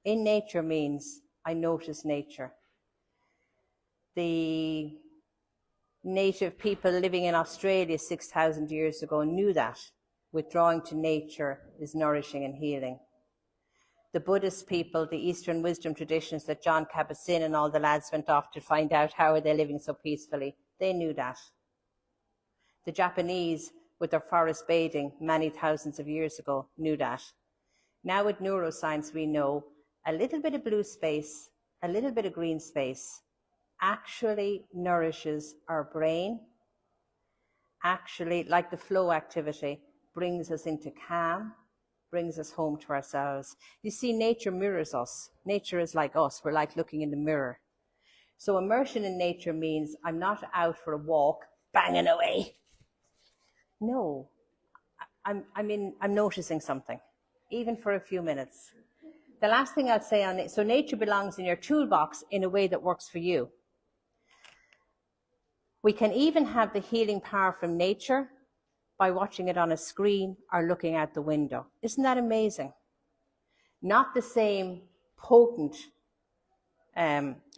In nature means I notice nature. The native people living in Australia 6,000 years ago knew that withdrawing to nature is nourishing and healing. The Buddhist people, the Eastern wisdom traditions that John Kabat-Zinn and all the lads went off to find out how are they living so peacefully, they knew that. The Japanese, with their forest bathing many thousands of years ago, knew that. Now with neuroscience, we know a little bit of blue space, a little bit of green space actually nourishes our brain, actually, like the flow activity, brings us into calm, brings us home to ourselves. You see, nature mirrors us. Nature is like us. We're like looking in the mirror. So immersion in nature means I'm not out for a walk, banging away. No, I'm noticing something, even for a few minutes. The last thing I'd say on it, so nature belongs in your toolbox in a way that works for you. We can even have the healing power from nature by watching it on a screen or looking out the window. Isn't that amazing? Not the same potent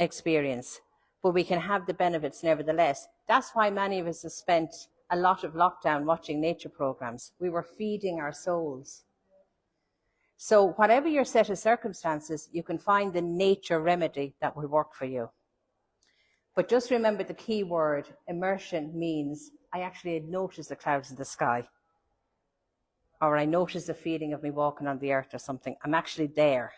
experience, but we can have the benefits nevertheless. That's why many of us have spent a lot of lockdown watching nature programs. We were feeding our souls. So whatever your set of circumstances, you can find the nature remedy that will work for you. But just remember the key word, immersion, means I actually notice the clouds in the sky. Or I notice the feeling of me walking on the earth or something. I'm actually there.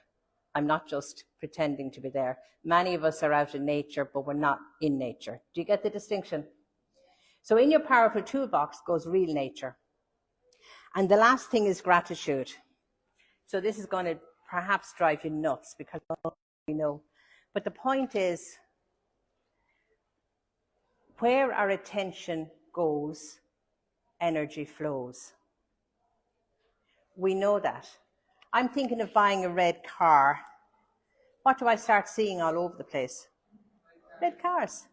I'm not just pretending to be there. Many of us are out in nature, but we're not in nature. Do you get the distinction? So in your powerful toolbox goes real nature. And the last thing is gratitude. So this is going to perhaps drive you nuts because you know. But the point is, where our attention goes, energy flows. We know that. I'm thinking of buying a red car. What do I start seeing all over the place? Red cars.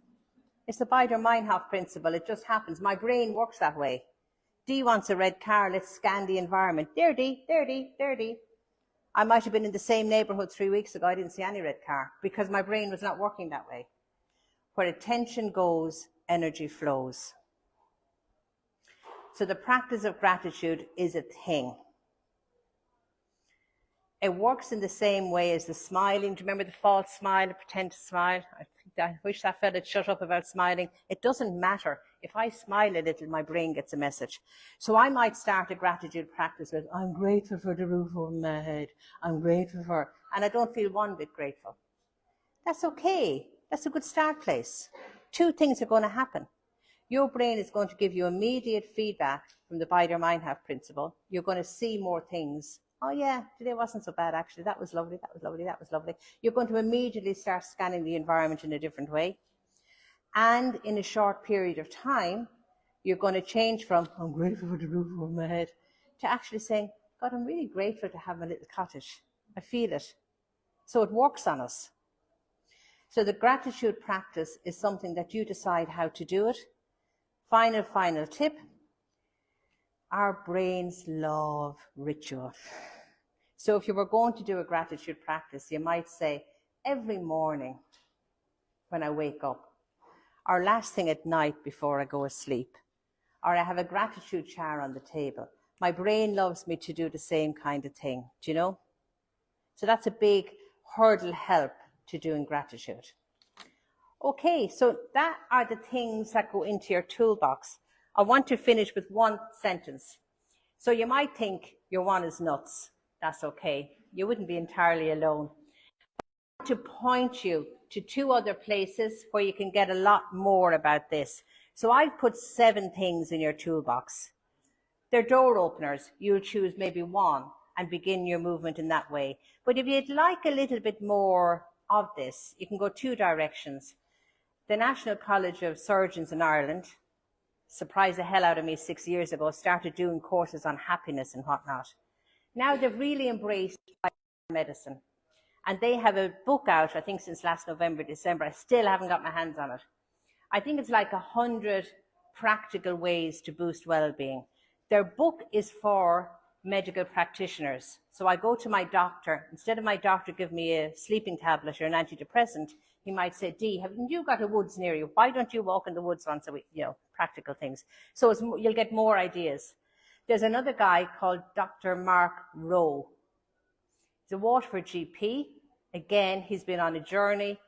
It's the Bieder-Meinhof principle. It just happens. My brain works that way. Dee wants a red car. Let's scan the environment. There, Dee, there, Dee, there, Dee. I might have been in the same neighborhood 3 weeks ago. I didn't see any red car because my brain was not working that way. Where attention goes, energy flows. So the practice of gratitude is a thing. It works in the same way as the smiling. Do you remember the false smile, the pretend to smile? I wish that fella would shut up about smiling. It doesn't matter. If I smile a little, my brain gets a message. So I might start a gratitude practice with, I'm grateful for the roof over my head. I'm grateful for, and I don't feel one bit grateful. That's okay. That's a good start place. Two things are going to happen. Your brain is going to give you immediate feedback from the Bieder-Meinhof principle. You're going to see more things. Oh yeah, today wasn't so bad actually. That was lovely, that was lovely, that was lovely. You're going to immediately start scanning the environment in a different way. And in a short period of time, you're going to change from, I'm grateful for the roof over my head, to actually saying, God, I'm really grateful to have my little cottage. I feel it. So it works on us. So the gratitude practice is something that you decide how to do it. Final tip. Our brains love ritual. So if you were going to do a gratitude practice, you might say, every morning when I wake up, or last thing at night before I go asleep, or I have a gratitude jar on the table. My brain loves me to do the same kind of thing, do you know? So that's a big hurdle help to doing gratitude. Okay, so that are the things that go into your toolbox. I want to finish with one sentence. So you might think your one is nuts. That's okay. You wouldn't be entirely alone. I want to point you to two other places where you can get a lot more about this. So I've put 7 things in your toolbox. They're door openers. You'll choose maybe one and begin your movement in that way. But if you'd like a little bit more of this, you can go 2 directions. The National College of Surgeons in Ireland, surprised the hell out of me 6 years ago, started doing courses on happiness and whatnot. Now they've really embraced medicine. And they have a book out, I think since last November, December. I still haven't got my hands on it. I think it's like 100 practical ways to boost well-being. Their book is for medical practitioners. So I go to my doctor. Instead of my doctor giving me a sleeping tablet or an antidepressant, he might say, Dee, haven't you got a woods near you? Why don't you walk in the woods once a week? Practical things. So you'll get more ideas. There's another guy called Dr. Mark Rowe. He's a Waterford GP. Again, he's been on a journey.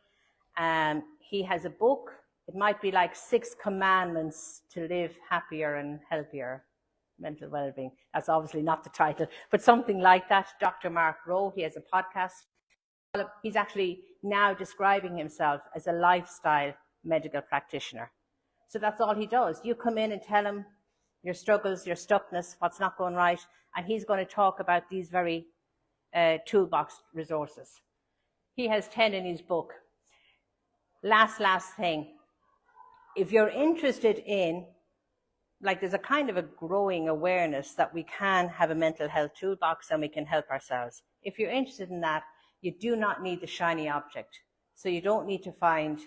He has a book. It might be like 6 commandments to live happier and healthier, mental well-being. That's obviously not the title, but something like that. Dr. Mark Rowe, he has a podcast. He's actually now describing himself as a lifestyle medical practitioner. So that's all he does. You come in and tell him your struggles, your stuckness, what's not going right, and he's going to talk about these very toolbox resources. He has 10 in his book. Last thing. If you're interested in, there's a kind of a growing awareness that we can have a mental health toolbox and we can help ourselves. If you're interested in that, you do not need the shiny object. So you don't need to find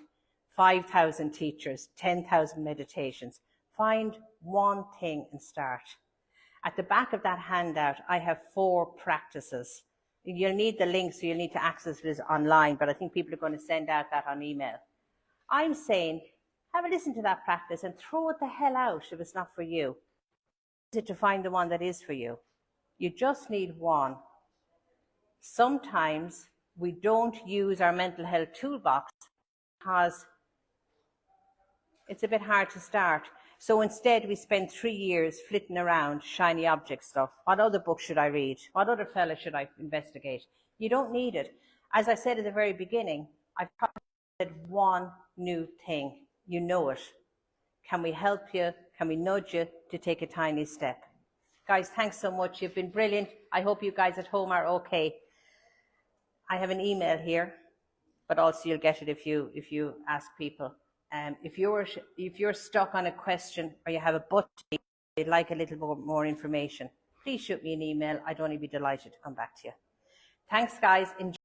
5,000 teachers, 10,000 meditations. Find one thing and start. At the back of that handout, I have 4 practices. You'll need the link, so you'll need to access this online, but I think people are going to send out that on email. I'm saying, have a listen to that practice and throw it the hell out if it's not for you. To find the one that is for you. You just need one. Sometimes we don't use our mental health toolbox because it's a bit hard to start. So instead we spend 3 years flitting around shiny object stuff. What other book should I read? What other fella should I investigate? You don't need it. As I said at the very beginning, I've said one new thing. You know it. Can we help you? Can we nudge you to take a tiny step? Guys, thanks so much. You've been brilliant. I hope you guys at home are okay. I have an email here, but also you'll get it if you ask people. If you're stuck on a question or you have a button, you'd like a little more information, please shoot me an email. I'd only be delighted to come back to you. Thanks, guys. Enjoy.